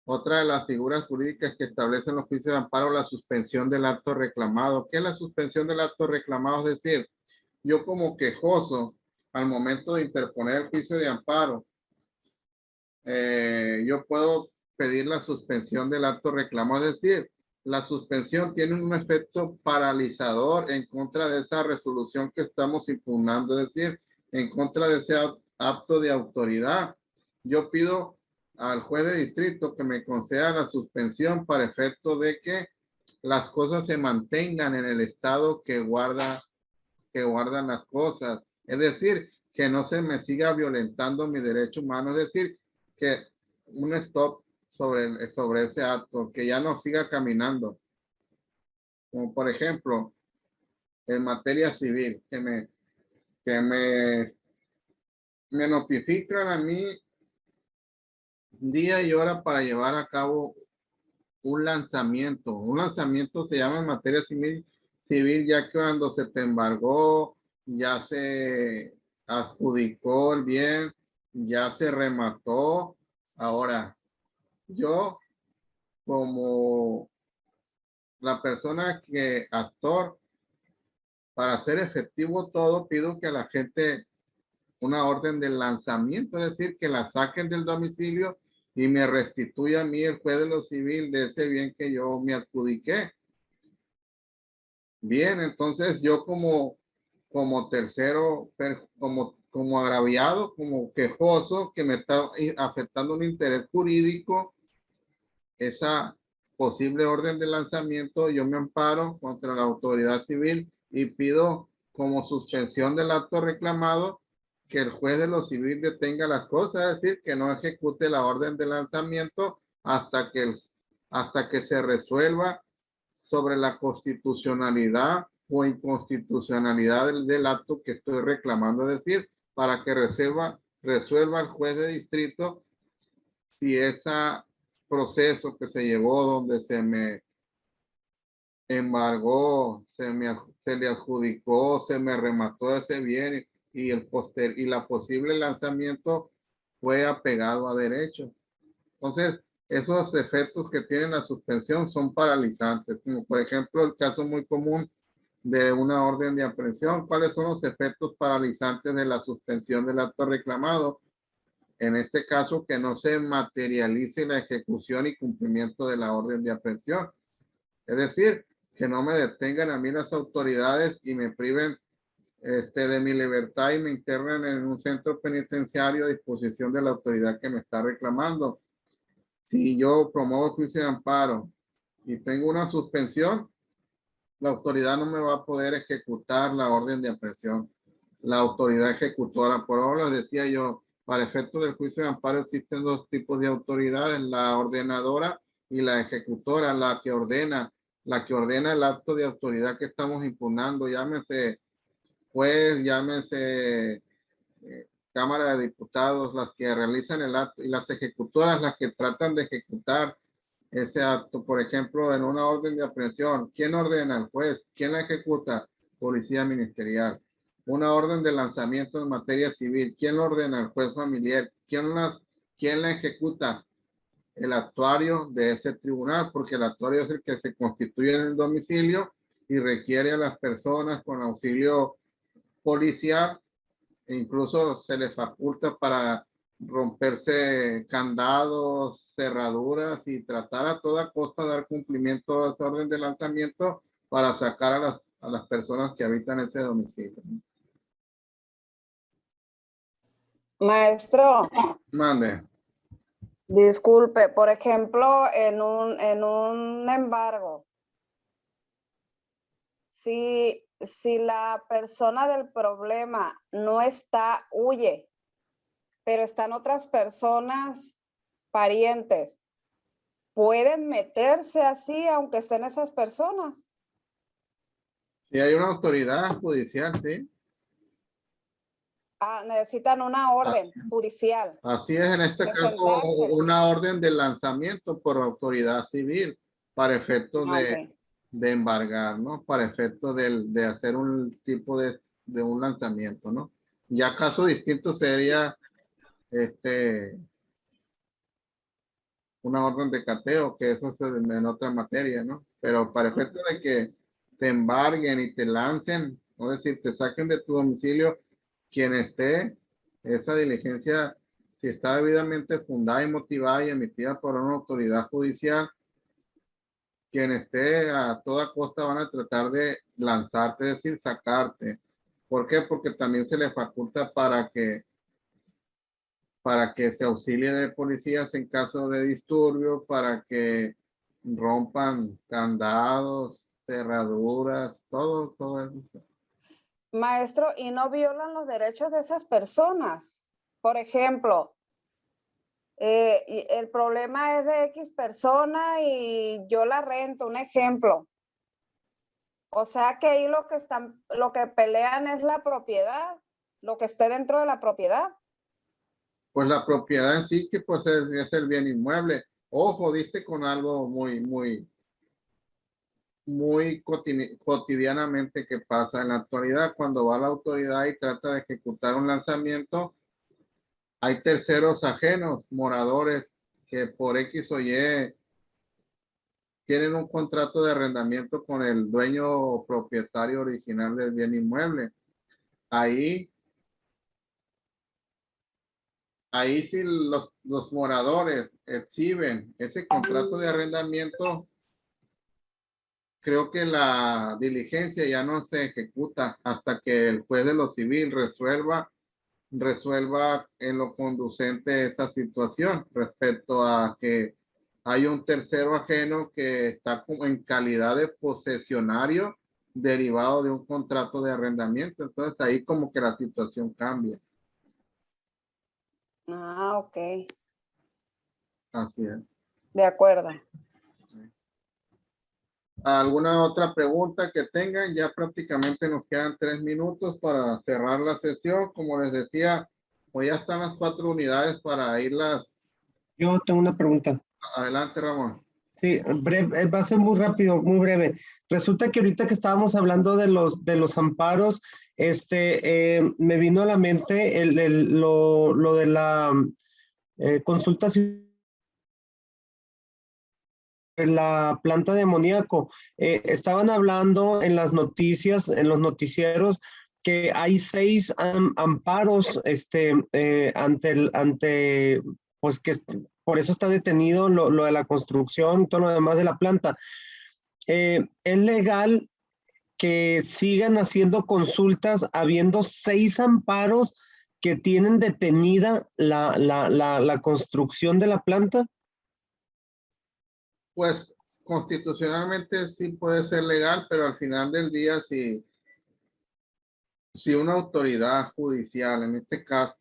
Otra de las figuras jurídicas que establecen los juicios de amparo, la suspensión del acto reclamado. ¿Qué es la suspensión del acto reclamado? Es decir, yo como quejoso, al momento de interponer el juicio de amparo, yo puedo pedir la suspensión del acto reclamado. Es decir, la suspensión tiene un efecto paralizador en contra de esa resolución que estamos impugnando, es decir, en contra de ese acto de autoridad. Yo pido al juez de distrito que me conceda la suspensión para efecto de que las cosas se mantengan en el estado que guardan las cosas. Es decir, que no se me siga violentando mi derecho humano. Es decir, que un stop sobre ese acto, que ya no siga caminando. Como por ejemplo, en materia civil, que me notifican a mí día y hora para llevar a cabo un lanzamiento. Un lanzamiento se llama en materia civil ya que cuando se te embargó, ya se adjudicó el bien, ya se remató. Ahora, yo como la persona que actor, para hacer efectivo todo, pido que a la gente una orden de lanzamiento, es decir, que la saquen del domicilio y me restituya a mí el juez de lo civil de ese bien que yo me adjudiqué. Bien, entonces yo como tercero, como como agraviado, como quejoso, que me está afectando un interés jurídico, esa posible orden de lanzamiento, yo me amparo contra la autoridad civil y pido como suspensión del acto reclamado que el juez de lo civil detenga las cosas, es decir, que no ejecute la orden de lanzamiento hasta que se resuelva sobre la constitucionalidad o inconstitucionalidad del acto que estoy reclamando, es decir, para que resuelva el juez de distrito si ese proceso que se llevó donde se me embargó, se le adjudicó, se me remató ese bien y la posible lanzamiento fue apegado a derecho. Entonces, esos efectos que tiene la suspensión son paralizantes, como por ejemplo el caso muy común de una orden de aprehensión. ¿Cuáles son los efectos paralizantes de la suspensión del acto reclamado? En este caso, que no se materialice la ejecución y cumplimiento de la orden de aprehensión. Es decir, que no me detengan a mí las autoridades y me priven de mi libertad y me internen en un centro penitenciario a disposición de la autoridad que me está reclamando. Si yo promuevo juicio de amparo y tengo una suspensión, la autoridad no me va a poder ejecutar la orden de aprehensión. La autoridad ejecutora, por ahora les decía yo, para efectos del juicio de amparo existen dos tipos de autoridades, la ordenadora y la ejecutora, la que ordena el acto de autoridad que estamos impugnando, llámese juez, llámese Cámara de Diputados, las que realizan el acto, y las ejecutoras, las que tratan de ejecutar ese acto. Por ejemplo, en una orden de aprehensión, ¿quién ordena? El juez. ¿Quién la ejecuta? Policía Ministerial. Una orden de lanzamiento en materia civil, ¿quién ordena? El juez familiar. ¿Quién la ejecuta? El actuario de ese tribunal, porque el actuario es el que se constituye en el domicilio y requiere a las personas con auxilio policial, e incluso se les faculta para romperse candados, cerraduras y tratar a toda costa de dar cumplimiento a esa orden de lanzamiento para sacar a las personas que habitan ese domicilio. Maestro, Mande. disculpe, por ejemplo, en un embargo, si la persona del problema no está, huye, pero están otras personas, parientes, ¿pueden meterse así aunque estén esas personas? Si hay una autoridad judicial, sí. Ah, necesitan una orden judicial. Así es, en este caso, Presentarse. una orden de lanzamiento por autoridad civil para efectos de embargar, ¿no? Para efectos de hacer un tipo de un lanzamiento, ¿no? Ya caso distinto sería una orden de cateo, que eso es en otra materia, ¿no? Pero para efectos de que te embarguen y te lancen, es decir, te saquen de tu domicilio, quien esté, esa diligencia, si está debidamente fundada y motivada y emitida por una autoridad judicial, quien esté a toda costa van a tratar de lanzarte, es decir, sacarte. ¿Por qué? Porque también se le faculta para que se auxilie de policías en caso de disturbio, para que rompan candados, cerraduras, todo eso. Maestro, ¿y no violan los derechos de esas personas? Por ejemplo, el problema es de X persona y yo la rento, un ejemplo. O sea que ahí lo que pelean es la propiedad, lo que esté dentro de la propiedad. Pues la propiedad en sí, que pues es el bien inmueble. Ojo, diste con algo muy cotidianamente que pasa en la actualidad. Cuando va la autoridad y trata de ejecutar un lanzamiento, hay terceros ajenos, moradores, que por X o Y tienen un contrato de arrendamiento con el dueño o propietario original del bien inmueble. Ahí si los moradores exhiben ese contrato de arrendamiento, creo que la diligencia ya no se ejecuta hasta que el juez de lo civil resuelva resuelva en lo conducente esa situación respecto a que hay un tercero ajeno que está como en calidad de posesionario derivado de un contrato de arrendamiento. Entonces ahí como que la situación cambia. Ah, ok. Así es. De acuerdo. ¿Alguna otra pregunta que tengan? Ya prácticamente nos quedan 3 minutos para cerrar la sesión. Como les decía, hoy ya están las 4 unidades para irlas. Yo tengo una pregunta. Adelante, Ramón. Sí, breve, va a ser muy rápido, muy breve. Resulta que ahorita que estábamos hablando de los amparos, me vino a la mente lo de la consulta la planta de amoníaco. Estaban hablando en las noticias, en los noticieros, que hay 6 amparos ante, pues que por eso está detenido lo de la construcción y todo lo demás de la planta. ¿Es legal que sigan haciendo consultas habiendo 6 amparos que tienen detenida la construcción de la planta? Pues constitucionalmente sí puede ser legal, pero al final del día, si una autoridad judicial, en este caso,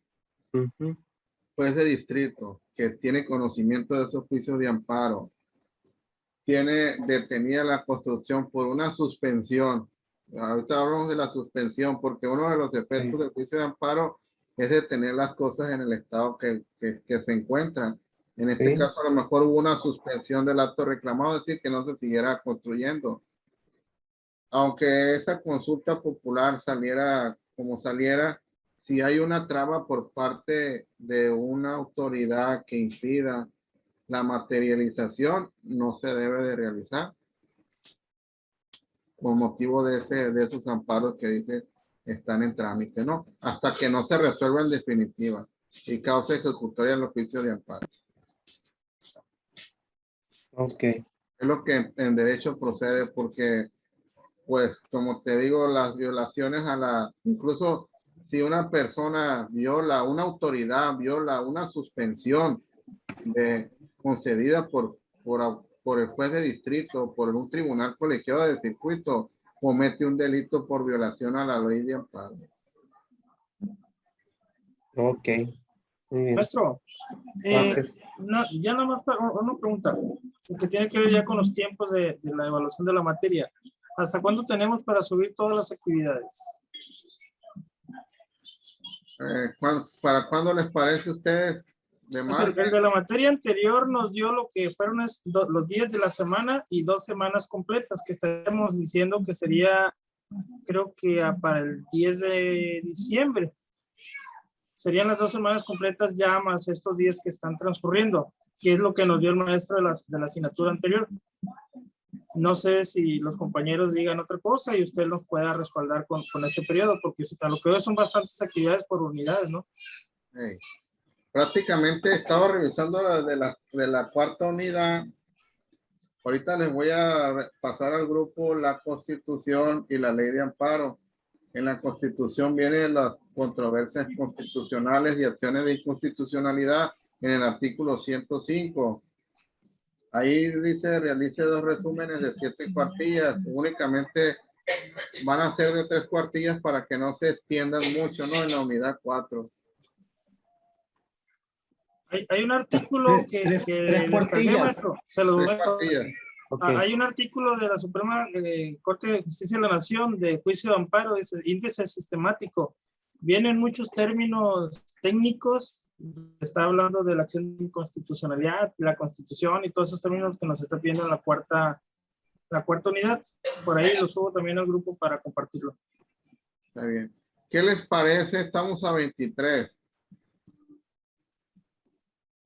juez de distrito, que tiene conocimiento de esos juicios de amparo, tiene detenida la construcción por una suspensión. Ahorita hablamos de la suspensión, porque uno de los efectos del juicio de amparo es detener las cosas en el estado que se encuentran. En este caso, a lo mejor hubo una suspensión del acto reclamado, es decir, que no se siguiera construyendo. Aunque esa consulta popular saliera como saliera, si hay una traba por parte de una autoridad que impida la materialización, no se debe de realizar por motivo de esos amparos que dice están en trámite, ¿no? Hasta que no se resuelva en definitiva y causa ejecutoria el oficio de amparo. Ok. Es lo que en derecho procede porque, pues, como te digo, las violaciones incluso si una persona viola, una autoridad viola una suspensión concedida por el juez de distrito, por un tribunal colegiado de circuito, comete un delito por violación a la ley de amparo. Ok. Muy bien. Maestro, ya nada más una pregunta que tiene que ver ya con los tiempos de la evaluación de la materia. ¿Hasta cuándo tenemos para subir todas las actividades? ¿Para cuándo les parece a ustedes? Pues el de la materia anterior nos dio lo que fueron los días de la semana y 2 semanas completas, que estaríamos diciendo que sería, creo que para el 10 de diciembre. Serían las 2 semanas completas ya más estos días que están transcurriendo, que es lo que nos dio el maestro de la asignatura anterior. No sé si los compañeros digan otra cosa y usted nos pueda respaldar con ese periodo, porque a lo que veo son bastantes actividades por unidades, ¿no? Hey. Prácticamente he estado revisando la de la 4ª unidad. Ahorita les voy a pasar al grupo la Constitución y la Ley de Amparo. En la Constitución vienen las controversias constitucionales y acciones de inconstitucionalidad en el artículo 105. Ahí dice, realice 2 resúmenes de 7 cuartillas. Únicamente van a ser de 3 cuartillas para que no se extiendan mucho, ¿no? En la unidad 4. Hay un artículo que descargué, maestro. Se lo doy. Okay. Hay un artículo de la Suprema Corte de Justicia de la Nación de juicio de amparo, dice índice sistemático. Vienen muchos términos técnicos, está hablando de la acción de inconstitucionalidad, la Constitución y todos esos términos que nos está pidiendo la cuarta unidad. Por ahí lo subo también al grupo para compartirlo. Está bien. ¿Qué les parece? Estamos a 23.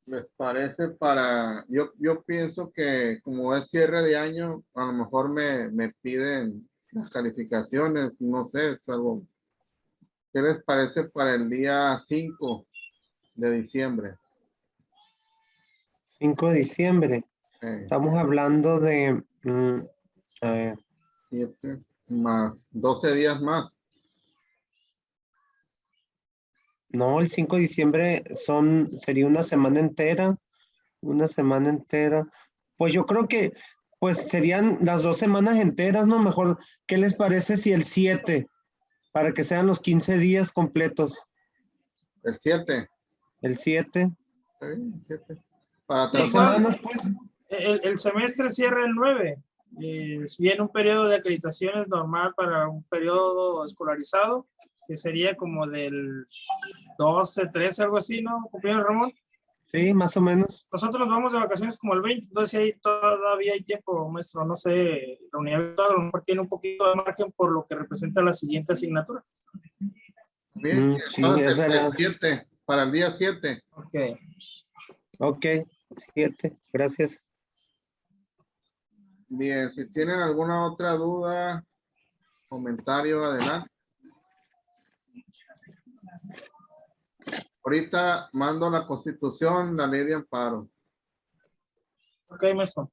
¿Les parece para, yo pienso que como es cierre de año, a lo mejor me piden las calificaciones, no sé, es algo. ¿Qué les parece para el día 5 de diciembre? 5 de diciembre. Estamos hablando de, a ver. 7 más 12 días más. No, el 5 de diciembre sería una semana entera. Una semana entera. Pues yo creo que pues serían las 2 semanas enteras, ¿no? Mejor, ¿qué les parece si el 7? Para que sean los 15 días completos. El 7. El 7. El 7. Para Sí, 2 igual, semanas, pues. el semestre cierra el 9. Viene un periodo de acreditaciones normal para un periodo escolarizado, que sería como del 12, 13, algo así, ¿no, compañero Ramón? Sí, más o menos. Nosotros nos vamos de vacaciones como el 20, entonces ahí todavía hay tiempo, maestro. No sé, la universidad a lo mejor tiene un poquito de margen por lo que representa la siguiente asignatura. Bien, Sí, entonces, es verdad. el 7, para el día 7. Ok. Ok, 7. Gracias. Bien, si tienen alguna otra duda, comentario, adelante. Ahorita mando la Constitución, la ley de amparo. Ok, maestro.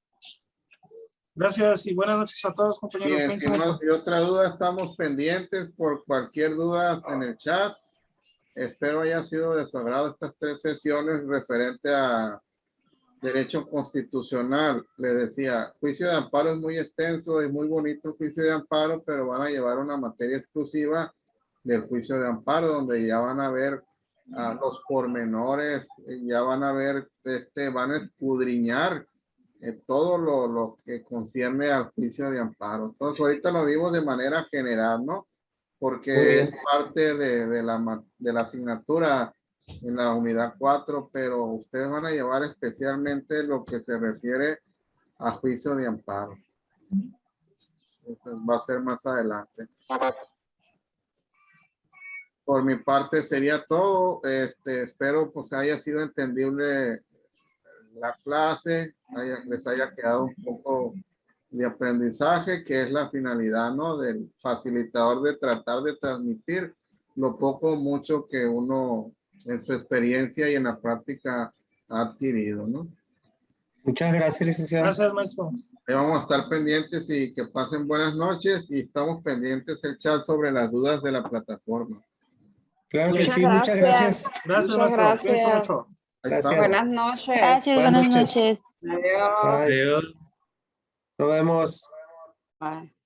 Gracias y buenas noches a todos, compañeros. Bien, Cuídense si no mucho. hay otra duda, estamos pendientes por cualquier duda en el chat. Espero haya sido de su agrado estas 3 sesiones referente a derecho constitucional. Le decía, juicio de amparo es muy extenso y muy bonito el juicio de amparo, pero van a llevar una materia exclusiva del juicio de amparo, donde ya van a ver los pormenores, ya van a ver, van a escudriñar todo lo que concierne al juicio de amparo. Entonces, ahorita lo vimos de manera general, ¿no? Muy Porque bien. es parte de la asignatura en la unidad 4, pero ustedes van a llevar especialmente lo que se refiere a juicio de amparo. Entonces, va a ser más adelante. Por mi parte sería todo. Espero pues haya sido entendible la clase, les haya quedado un poco de aprendizaje, que es la finalidad, ¿no? Del facilitador, de tratar de transmitir lo poco o mucho que uno en su experiencia y en la práctica ha adquirido, ¿no? Muchas gracias, licenciado. Gracias, maestro. Ahí vamos a estar pendientes y que pasen buenas noches, y estamos pendientes el chat sobre las dudas de la plataforma. Claro que Muchas sí, muchas gracias. Gracias, Muchas maestro. Cuídense gracias. mucho. Ahí Gracias. estamos. Buenas noches. Gracias, buenas noches. Adiós. Bye. Nos vemos. Bye.